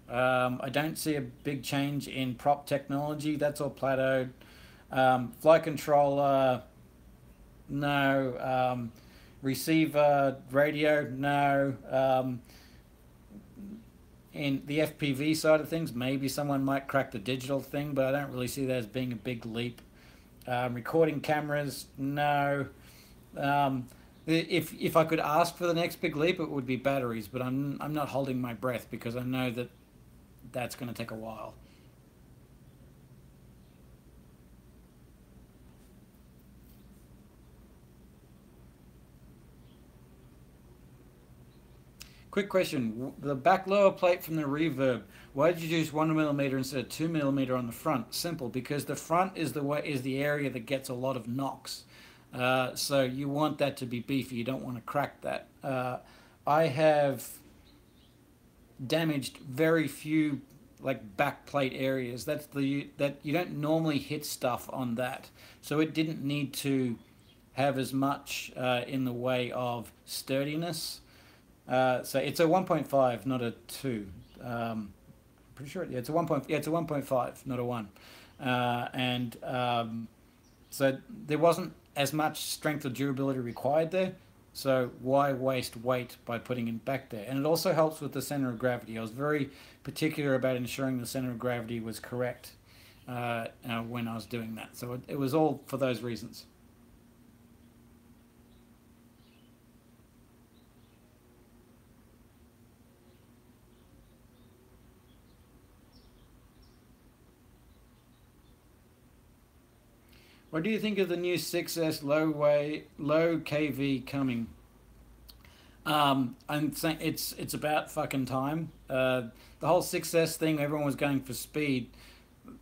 I don't see a big change in prop technology. That's all plateaued. Flight controller, no. Receiver, radio, no. In the FPV side of things, maybe someone might crack the digital thing, but I don't really see that as being a big leap. Recording cameras, no. If I could ask for the next big leap, it would be batteries, but I'm not holding my breath, because I know that that's going to take a while. Quick question: the back lower plate from the Reverb. Why did you use 1mm instead of 2mm on the front? Simple, because the front is the area that gets a lot of knocks. So you want that to be beefy. You don't want to crack that. I have damaged very few like back plate areas. That you don't normally hit stuff on that. So it didn't need to have as much in the way of sturdiness. So it's a 1.5, not a 2. Pretty sure. Yeah, it's a 1.5, not a 1. So there wasn't as much strength or durability required there. So why waste weight by putting it back there? And it also helps with the center of gravity. I was very particular about ensuring the center of gravity was correct when I was doing that. So it was all for those reasons. What do you think of the new 6S low KV coming? I'm saying it's about fucking time. The whole 6S thing, everyone was going for speed.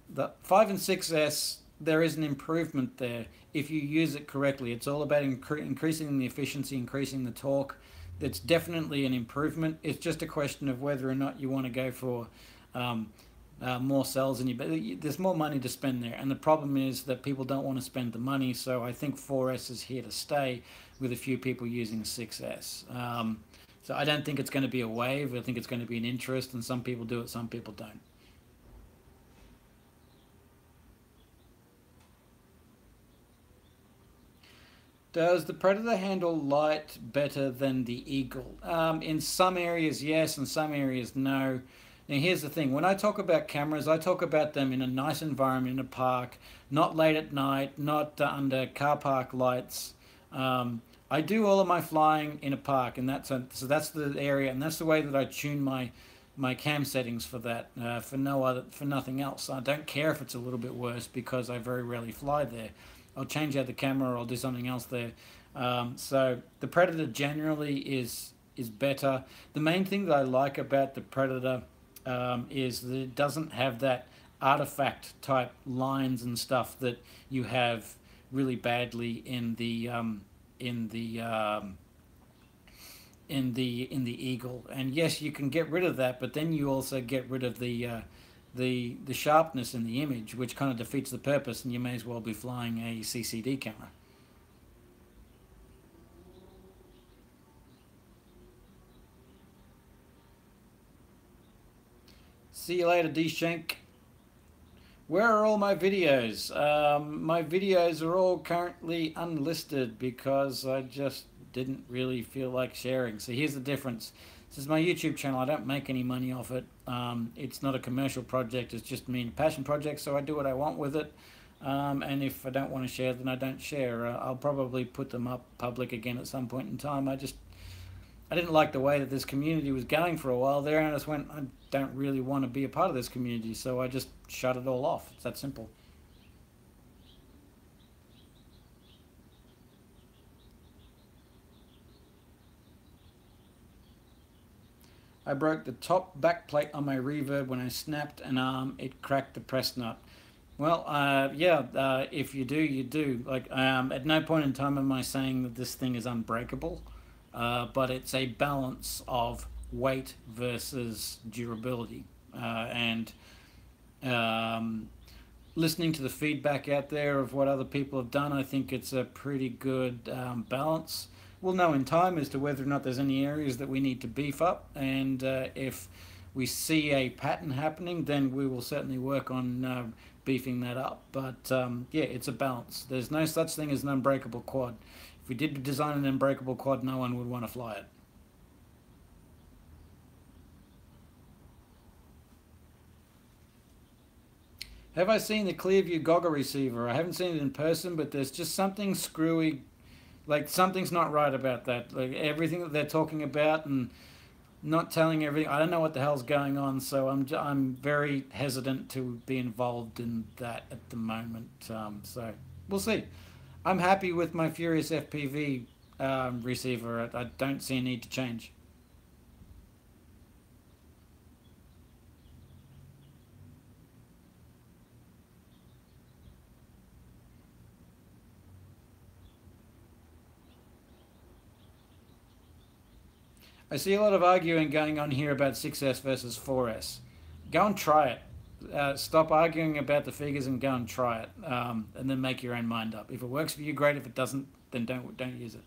The 5 and 6S, there is an improvement there if you use it correctly. It's all about increasing the efficiency, increasing the torque. It's definitely an improvement. It's just a question of whether or not you want to go for um, more cells in you. But there's more money to spend there, and the problem is that people don't want to spend the money. So I think 4S is here to stay, with a few people using 6S. So I don't think it's going to be a wave. I think it's going to be an interest, and some people do it, some people don't. Does the Predator handle light better than the Eagle? In some areas, yes. In some areas, no. Now, here's the thing. When I talk about cameras, I talk about them in a nice environment, in a park, not late at night, not under car park lights. I do all of my flying in a park, and so that's the area, and that's the way that I tune my cam settings for that. For nothing else. I don't care if it's a little bit worse because I very rarely fly there. I'll change out the camera or I'll do something else there. So the Predator generally is better. The main thing that I like about the Predator is that it doesn't have that artifact type lines and stuff that you have really badly in the in the um, in the Eagle. And yes, you can get rid of that, but then you also get rid of the sharpness in the image, which kind of defeats the purpose, and you may as well be flying a CCD camera. See you later, D Shank. Where are all my videos? My videos are all currently unlisted because I just didn't really feel like sharing. So here's the difference. This is my YouTube channel. I don't make any money off it. It's not a commercial project. It's just me and a passion project, so I do what I want with it. And if I don't want to share, then I don't share. I'll probably put them up public again at some point in time. I didn't like the way that this community was going for a while there, and I just went, I don't really want to be a part of this community, so I just shut it all off. It's that simple. I broke the top back plate on my Reverb when I snapped an arm. It cracked the press nut. Well, yeah, if you do, you do. Like, at no point in time am I saying that this thing is unbreakable, but it's a balance of weight versus durability. And um, listening to the feedback out there of what other people have done, I think it's a pretty good balance. We'll know in time as to whether or not there's any areas that we need to beef up, and if we see a pattern happening, then we will certainly work on beefing that up. But yeah, it's a balance. There's no such thing as an unbreakable quad. If we did design an unbreakable quad, no one would want to fly it. Have I seen the Clearview goggle receiver? I haven't seen it in person, but there's just something screwy, like something's not right about that. Like everything that they're talking about and not telling everything. I don't know what the hell's going on, so I'm very hesitant to be involved in that at the moment. So we'll see. I'm happy with my Furious FPV receiver. I don't see a need to change. I see a lot of arguing going on here about 6S versus 4S. Go and try it. Stop arguing about the figures and go and try it, and then make your own mind up. If it works for you, great. If it doesn't, then don't use it.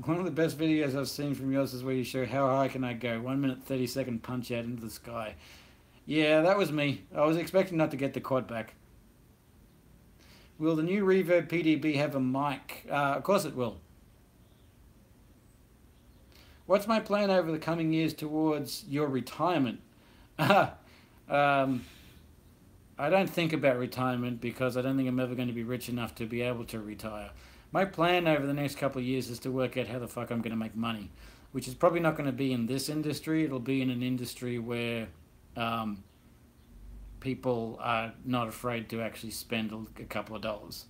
One of the best videos I've seen from yours is where you show how high can I go. 1 minute 30-second punch out into the sky. Yeah, that was me. I was expecting not to get the quad back. Will the new Reverb PDB have a mic? Of course it will. What's my plan over the coming years towards your retirement? um, I don't think about retirement because I don't think I'm ever going to be rich enough to be able to retire. My plan over the next couple of years is to work out how the fuck I'm going to make money. which is probably not going to be in this industry. It'll be in an industry where um, people are not afraid to actually spend a couple of dollars.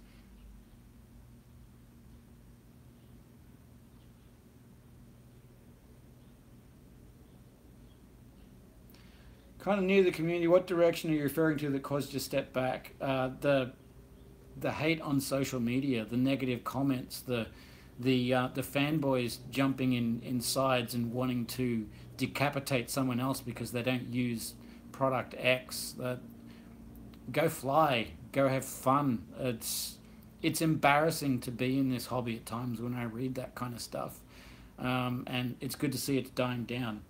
Kind of new to the community. What direction are you referring to that caused you to step back? The hate on social media, the negative comments, the fanboys jumping in sides and wanting to decapitate someone else because they don't use product X. Go fly, go have fun. It's embarrassing to be in this hobby at times when I read that kind of stuff, and it's good to see it's dying down.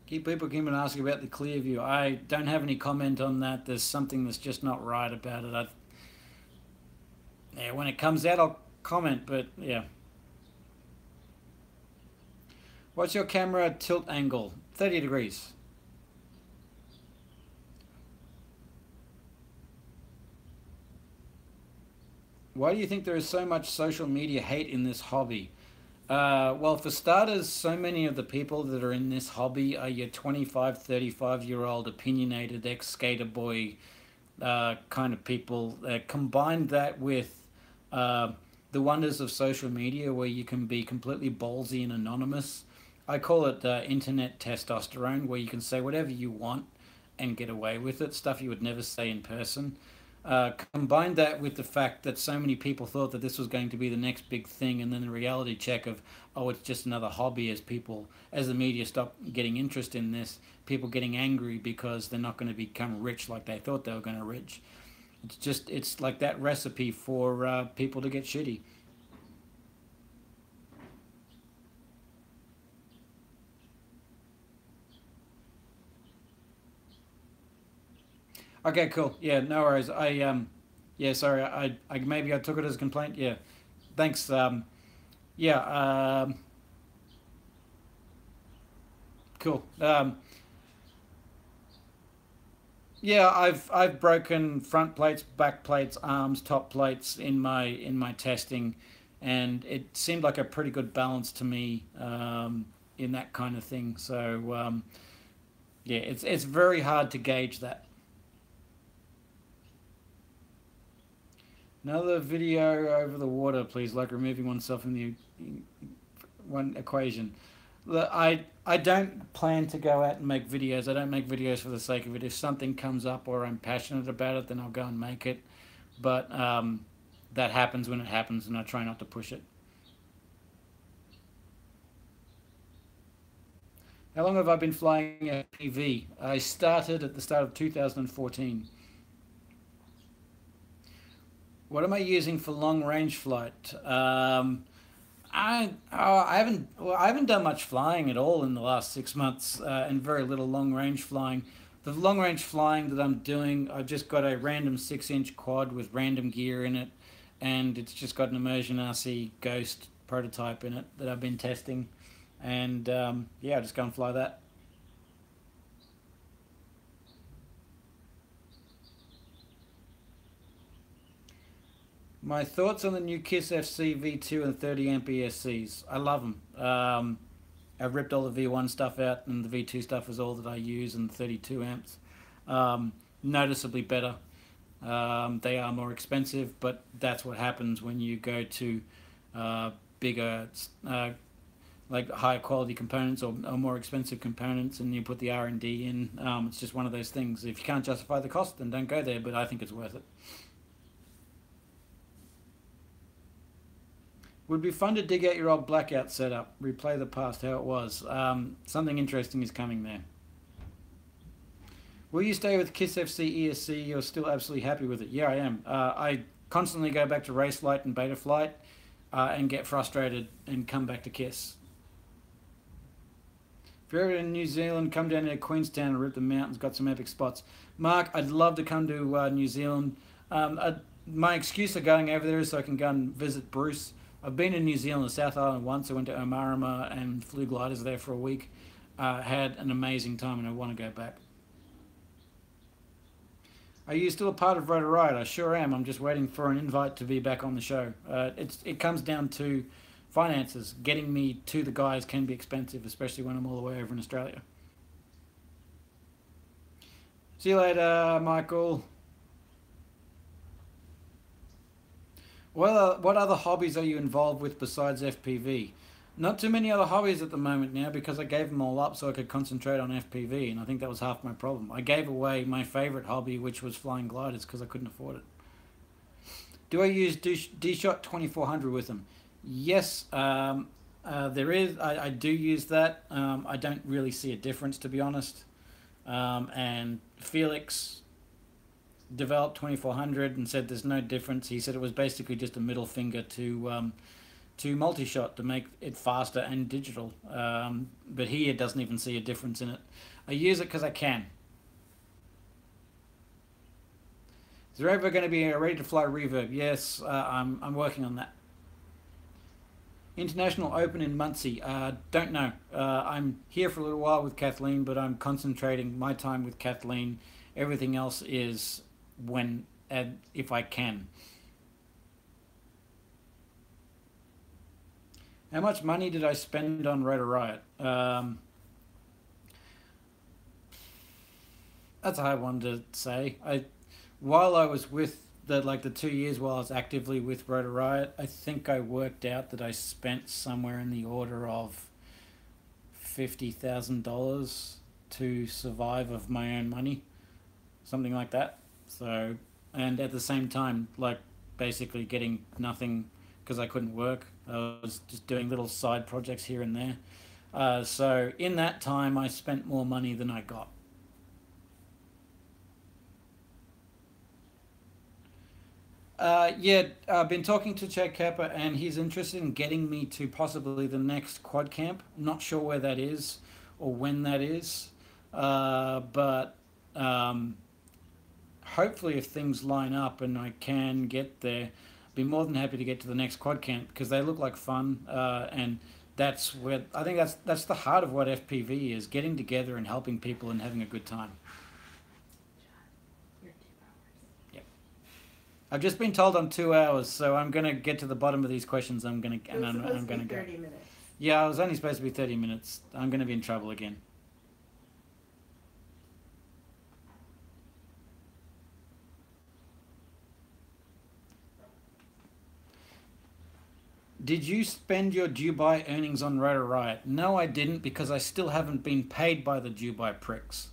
Keep people keep on asking about the clear view. I don't have any comment on that. There's something that's just not right about it. Yeah, when it comes out, I'll comment. But yeah, what's your camera tilt angle? 30 degrees. Why do you think there is so much social media hate in this hobby? Well, for starters, so many of the people that are in this hobby are your 25, 35-year-old opinionated ex-skater boy kind of people. Combine that with uh, the wonders of social media where you can be completely ballsy and anonymous. I call it internet testosterone, where you can say whatever you want and get away with it, stuff you would never say in person. Combine that with the fact that so many people thought that this was going to be the next big thing, and then the reality check of, oh, it's just another hobby, as the media stopped getting interest in this, people getting angry because they're not going to become rich like they thought they were going to rich. It's like that recipe for people to get shitty. Okay, cool. Yeah, no worries. Yeah, sorry. I maybe I took it as a complaint. Yeah, thanks. Yeah, cool. Yeah, I've broken front plates, back plates, arms, top plates in my testing, and it seemed like a pretty good balance to me in that kind of thing. So yeah, it's very hard to gauge that. Another video over the water, please, like removing oneself from the one equation. I don't plan to go out and make videos. I don't make videos for the sake of it. If something comes up or I'm passionate about it, then I'll go and make it. But that happens when it happens, and I try not to push it. How long have I been flying FPV? I started at the start of 2014. What am I using for long range flight? I haven't done much flying at all in the last 6 months, and very little long range flying. The long range flying that I'm doing, I've just got a random 6-inch quad with random gear in it, and it's just got an immersion RC Ghost prototype in it that I've been testing, and yeah, I just go and fly that. My thoughts on the new KISS FC V2 and 30 amp ESCs. I love them. I've ripped all the V1 stuff out, and the V2 stuff is all that I use, and 32 amps. Noticeably better. They are more expensive, but that's what happens when you go to bigger, like higher quality components, or more expensive components, and you put the R&D in. It's just one of those things. If you can't justify the cost, then don't go there, but I think it's worth it. Would be fun to dig out your old blackout setup, replay the past, how it was. Something interesting is coming there. Will you stay with KISS FC ESC? You're still absolutely happy with it? Yeah, I am. I constantly go back to race flight and beta flight and get frustrated and come back to KISS. If you're ever in New Zealand, come down to Queenstown and rip the mountains. Got some epic spots. Mark, I'd love to come to New Zealand. my excuse for going over there is so I can go and visit Bruce. I've been in New Zealand, the South Island once. I went to Omarama and flew gliders there for a week. Had an amazing time and I want to go back. Are you still a part of Rotor Riot? I sure am. I'm just waiting for an invite to be back on the show. It comes down to finances. Getting me to the guys can be expensive, especially when I'm all the way over in Australia. See you later, Michael. What other hobbies are you involved with besides FPV? Not too many other hobbies at the moment now because I gave them all up so I could concentrate on FPV, and I think that was half my problem. I gave away my favorite hobby, which was flying gliders, because I couldn't afford it. Do I use D-Shot 2400 with them? Yes, there is. I do use that. I don't really see a difference, to be honest. And Felix developed 2400 and said there's no difference. He said it was basically just a middle finger to multi-shot to make it faster and digital. But he doesn't even see a difference in it. I use it because I can. Is there ever going to be a ready-to-fly Reverb? Yes, I'm working on that. International Open in Muncie. Don't know. I'm here for a little while with Kathleen, but I'm concentrating my time with Kathleen. Everything else is when and if I can. How much money did I spend on Rotor Riot? That's a hard one to say. While I was with the 2 years while I was actively with Rotor Riot, I think I worked out that I spent somewhere in the order of $50,000 to survive of my own money, something like that. So, and at the same time, like basically getting nothing because I couldn't work. I was just doing little side projects here and there. So in that time, I spent more money than I got. Yeah, I've been talking to Chad Kappa and he's interested in getting me to possibly the next quad camp. Not sure where that is or when that is. But hopefully if things line up and I can get there, I'd be more than happy to get to the next quad camp because they look like fun. And that's where, I think that's the heart of what FPV is, getting together and helping people and having a good time. I've just been told I'm 2 hours, so I'm gonna get to the bottom of these questions. I'm gonna go. 30 minutes. Yeah, I was only supposed to be 30 minutes. I'm gonna be in trouble again. Did you spend your Dubai earnings on Rotor Riot? No, I didn't because I still haven't been paid by the Dubai pricks.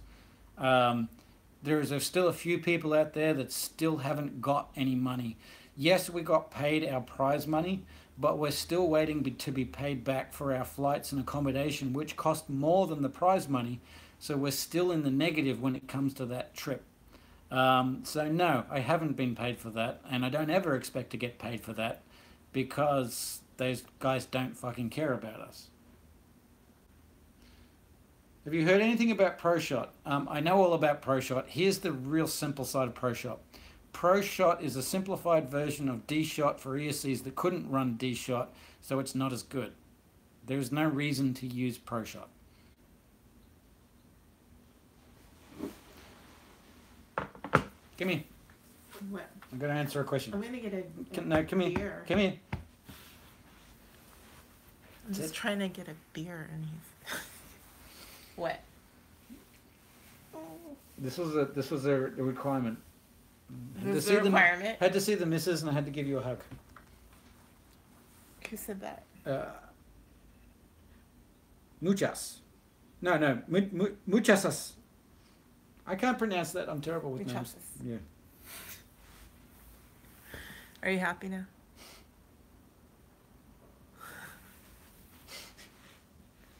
There's still a few people out there that still haven't got any money. Yes, we got paid our prize money, but we're still waiting to be paid back for our flights and accommodation, which cost more than the prize money. So we're still in the negative when it comes to that trip. So no, I haven't been paid for that, and I don't ever expect to get paid for that because those guys don't fucking care about us. Have you heard anything about ProShot? I know all about ProShot. Here's the real simple side of ProShot. ProShot is a simplified version of D-Shot for ESCs that couldn't run D-Shot, so it's not as good. There's no reason to use ProShot. Come here. What? I'm going to answer a question. I'm going to get a No, come here. beer. Come here. I'm just trying to get a beer and he's... What? This was a requirement. This is a requirement? Had to see the missus and I had to give you a hug. Who said that? Muchas. No, muchasas. I can't pronounce that. I'm terrible with names. Yeah. Are you happy now?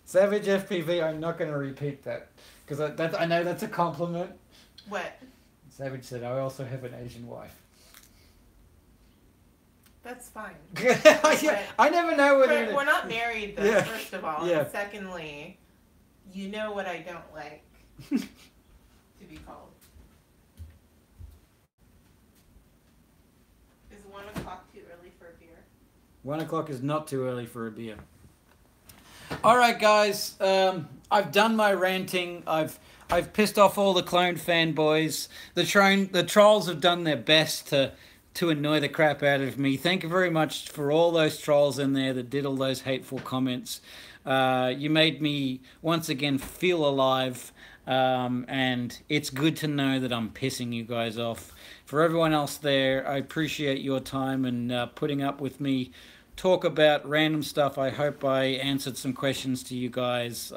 Savage FPV, I'm not going to repeat that because I know that's a compliment. What? Savage said, I also have an Asian wife. That's fine. Yeah, I never know whether... We're not married, though, yeah. First of all. Yeah. And secondly, you know what I don't like to be called. for a beer. 1 o'clock is not too early for a beer. All right, guys. I've done my ranting. I've pissed off all the clone fanboys. The trolls have done their best to annoy the crap out of me. Thank you very much for all those trolls in there that did all those hateful comments. You made me once again feel alive, and it's good to know that I'm pissing you guys off. For everyone else there, I appreciate your time and putting up with me talk about random stuff. I hope I answered some questions to you guys,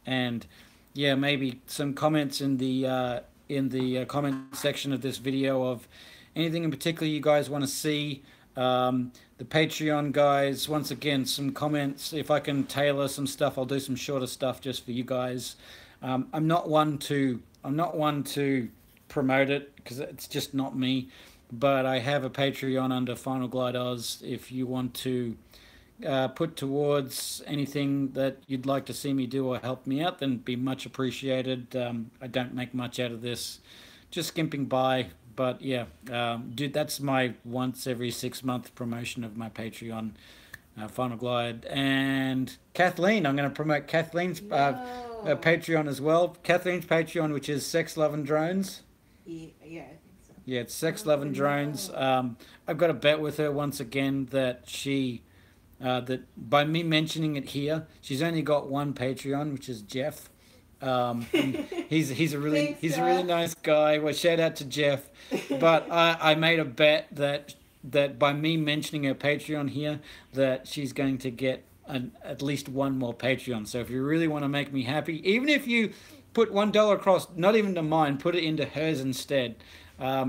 and yeah, maybe some comments in the comment section of this video of anything in particular you guys want to see. The Patreon guys, once again, some comments. If I can tailor some stuff, I'll do some shorter stuff just for you guys. I'm not one to promote it because it's just not me. But I have a Patreon under Final Glide Oz. If you want to put towards anything that you'd like to see me do or help me out, then be much appreciated. I don't make much out of this, just skimping by. But yeah, dude, that's my once every 6 month promotion of my Patreon, Final Glide. And Kathleen, I'm going to promote Kathleen's Patreon as well. Kathleen's Patreon, which is Sex, Love and Drones. Yeah, I think so. Yeah, it's Sex, Love and Drones. I've got a bet with her once again that that by me mentioning it here, she's only got one Patreon, which is Jeff. He's a really nice guy. Well, shout out to Jeff. But I made a bet that by me mentioning her Patreon here, that she's going to get at least one more Patreon. So if you really want to make me happy, even if you put $1 across, not even to mine, put it into hers instead,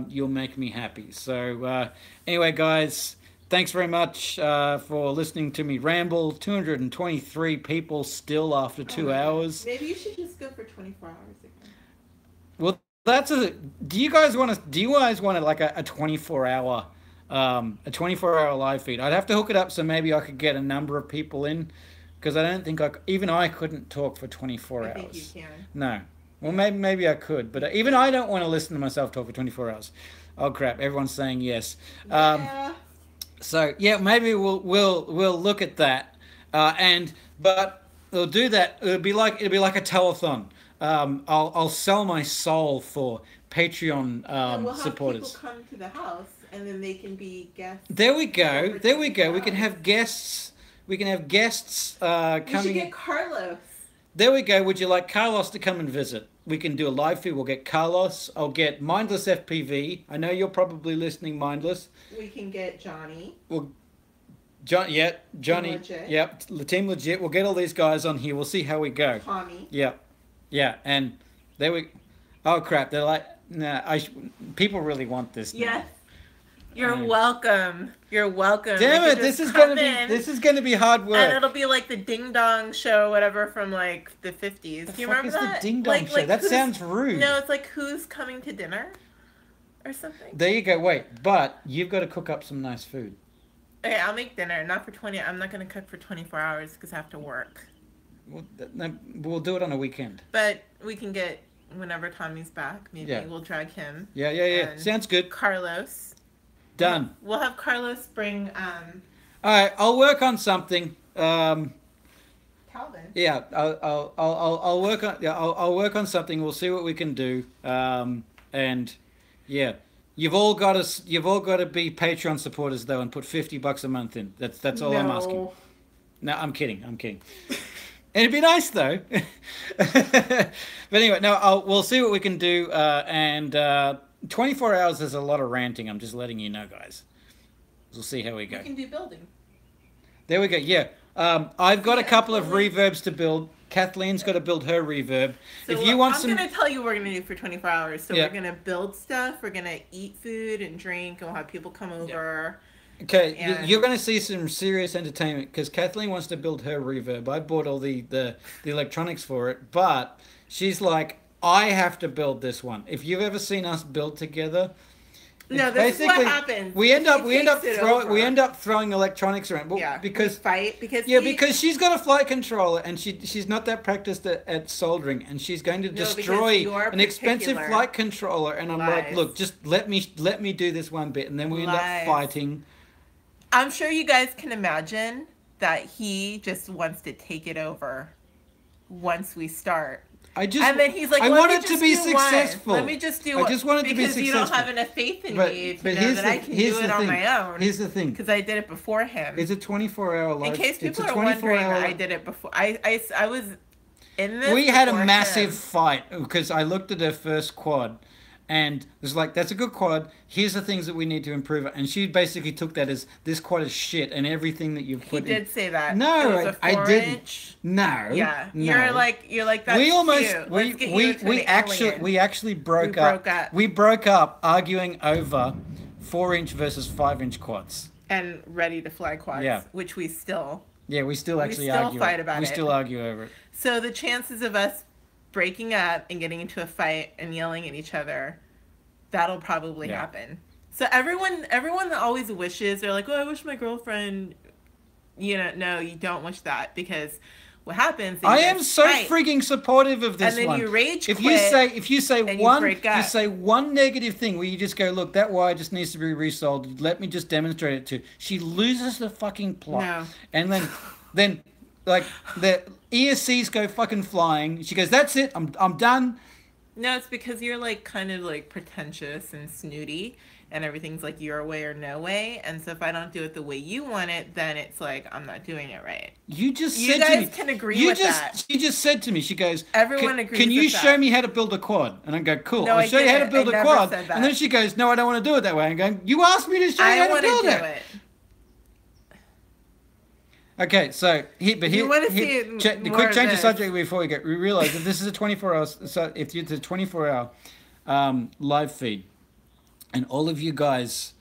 you'll make me happy. So anyway, guys, thanks very much for listening to me ramble. 223 people still after 2 hours. Maybe you should just go for 24 hours again. Well, that's do you guys want like a 24-hour a 24-hour live feed? I'd have to hook it up so maybe I could get a number of people in, because I don't think even I couldn't talk for 24 hours. I think you can. No. Well, maybe I could, but even I don't want to listen to myself talk for 24 hours. Oh crap! Everyone's saying yes. Yeah. So yeah, maybe we'll look at that, but we'll do that. It'll be like a telethon. I'll sell my soul for Patreon we'll supporters. Have people come to the house, and then they can be guests. There we go. There we go. We can have guests. We can have guests coming. We should get Carlos. There we go. Would you like Carlos to come and visit? We can do a live feed. We'll get Carlos. I'll get Mindless FPV. I know you're probably listening, Mindless. We can get Johnny. Well, Johnny. Team Legit. Yep, Team Legit. We'll get all these guys on here. We'll see how we go. Tommy. Yep. Yeah, and there we... Oh, crap. They're like... Nah, people really want this now. Yes. You're welcome. You're welcome. Damn it! This is gonna be hard work. And it'll be like the Ding Dong Show, whatever, from like the 50s. Do you remember that? The Ding Dong Show? That sounds rude. No, it's like Who's Coming to Dinner, or something. There you go. Wait, but you've got to cook up some nice food. Okay, I'll make dinner. Not for 20. I'm not gonna cook for 24 hours because I have to work. We'll do it on a weekend. But we can get whenever Tommy's back. Maybe we'll drag him. Yeah. Sounds good. Carlos. Done. We'll have Carlos bring. All right, I'll work on something. Calvin. Yeah, I'll work on. Yeah, I'll work on something. We'll see what we can do. And yeah, you've all got to be Patreon supporters though, and put $50 a month in. That's all I'm asking. No, I'm kidding. It'd be nice though. But anyway, no, we'll see what we can do. And 24 hours is a lot of ranting. I'm just letting you know, guys. We'll see how we go. We can do building. There we go. Yeah. I've got a couple of reverbs to build. Kathleen's got to build her reverb. So if you want I'm going to tell you what we're going to do for 24 hours. So we're going to build stuff. We're going to eat food and drink. And we'll have people come over. Okay, you're going to see some serious entertainment because Kathleen wants to build her reverb. I bought all the electronics for it, but she's like, I have to build this one. If you've ever seen us build together, no, this is what happens. We end up throwing electronics around. Well, because we fight because she's got a flight controller and she's not that practiced at soldering, and she's going to destroy an expensive flight controller. And I'm like, look, just let me do this one bit, and then we end up fighting. I'm sure you guys can imagine that he just wants to take it over once we start. And then he's like, I let want me it just to be do successful. One. Let me just do I just want it to be because successful. you don't have enough faith in me to know that I can do it on my own. Here's the thing. Because I did it before him. It's a 24-hour live. In case people are wondering, I did it before. I was in this. We had a massive fight because I looked at her first quad. And it was like, that's a good quad. Here's the things that we need to improve. And she basically took that as, this quad is shit, and everything that you've put in. He did say that. No, I didn't. No. Yeah. No. You're like that's we almost cute. we actually broke up. We broke up arguing over 4-inch versus 5-inch quads. And ready to fly quads. Yeah. Which we still. Yeah, we still argue. Fight about it. We still argue over it. So the chances of us breaking up and getting into a fight and yelling at each other, that'll probably happen. So everyone that always wishes, they're like, oh, I wish my girlfriend, no, you don't wish that, because what happens is I am so freaking supportive of this one. And then you rage quit. If you say one negative thing where you just go, look, that wire just needs to be resoldered. Let me just demonstrate it to. She loses the fucking plot. No. And then like the ESCs go fucking flying. She goes, that's it. I'm done. No, it's because you're like kind of like pretentious and snooty, and everything's like your way or no way. And so if I don't do it the way you want it, then it's like I'm not doing it right. You guys can agree with that. She just said to me, she goes, everyone agrees. Can you with show me how to build a quad? And I go, cool. No, I'll show you how to build a quad. Said that. And then she goes, no, I don't want to do it that way. I'm going, you asked me to show you how to build it. Okay, so quick change of subject before we go. We realize that this is a 24-hour. So if it's a 24-hour live feed, and all of you guys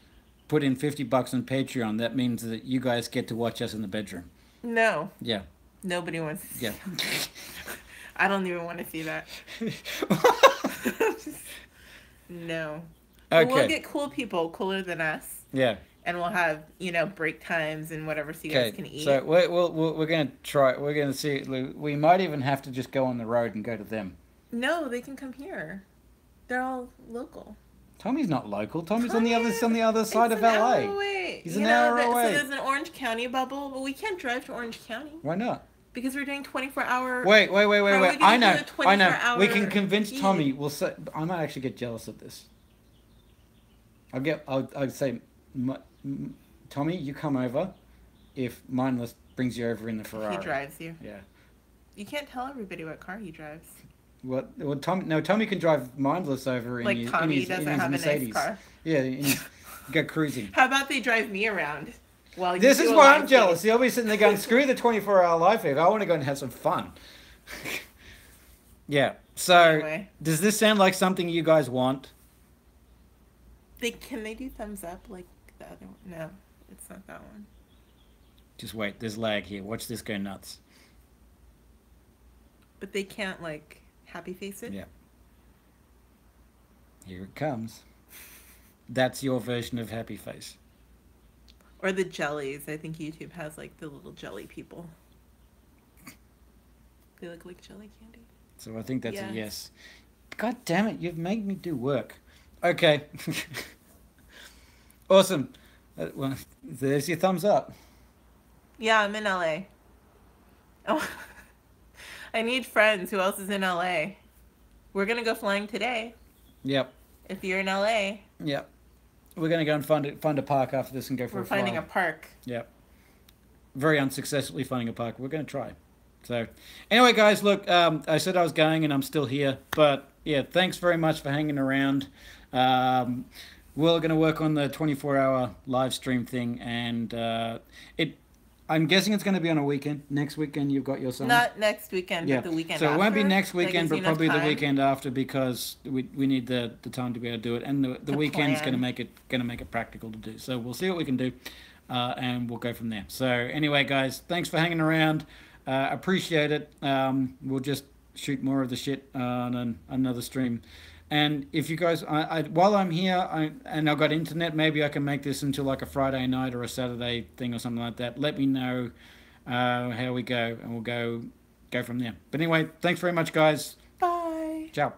put in $50 on Patreon, that means that you guys get to watch us in the bedroom. No. Yeah. Nobody wants to see. Yeah. I don't even want to see that. No. Okay. But we'll get cool people, cooler than us. Yeah. And we'll have, break times and whatever so you guys can eat. So we're going to try. We're going to see. We might even have to just go on the road and go to them. No, they can come here. They're all local. Tommy's not local. Tommy's on the other side of LA. Hour away. He's an hour away. So there's an Orange County bubble, but we can't drive to Orange County. Why not? Because we're doing 24-hour. Wait. I know. We can convince Tommy. We'll say. I might actually get jealous of this. I'd say, Tommy, you come over if Mindless brings you over in the Ferrari. He drives you. Yeah. You can't tell everybody what car he drives. What? Well, Tommy can drive Mindless over in his Mercedes. Nice car. Yeah, go cruising. How about they drive me around? This is why I'm jealous. He'll be sitting there going, screw the 24-hour live feed. I want to go and have some fun. Yeah. So, anyway. Does this sound like something you guys want? Can they do thumbs up like the other one? No, it's not that one. Just wait. There's lag here. Watch this go nuts. But they can't, happy face it? Yeah. Here it comes. That's your version of happy face. Or the jellies. I think YouTube has, the little jelly people. They look like jelly candy. So I think that's a yes. God damn it. You've made me do work. Okay. Awesome. Well, there's your thumbs up. Yeah, I'm in LA. Oh, I need friends. Who else is in LA? We're going to go flying today. Yep. If you're in LA. Yep. We're going to go and find a park after this and go for a fly. We're finding a park. Yep. Very unsuccessfully finding a park. We're going to try. So, anyway, guys, look, I said I was going and I'm still here. But, yeah, thanks very much for hanging around. We're going to work on the 24-hour live stream thing, and I'm guessing it's going to be on a weekend. Next weekend, you've got your son. Not next weekend, but the weekend so after. It won't be next weekend, but probably the weekend after, because we need the time to be able to do it, and the weekend's going to make it practical to do. So we'll see what we can do, and we'll go from there. So anyway, guys, thanks for hanging around. Appreciate it. We'll just shoot more of the shit on another stream. And if you guys, while I'm here and I've got internet, maybe I can make this into a Friday night or a Saturday thing or something like that. Let me know how we go, and we'll go from there. But anyway, thanks very much, guys. Bye. Ciao.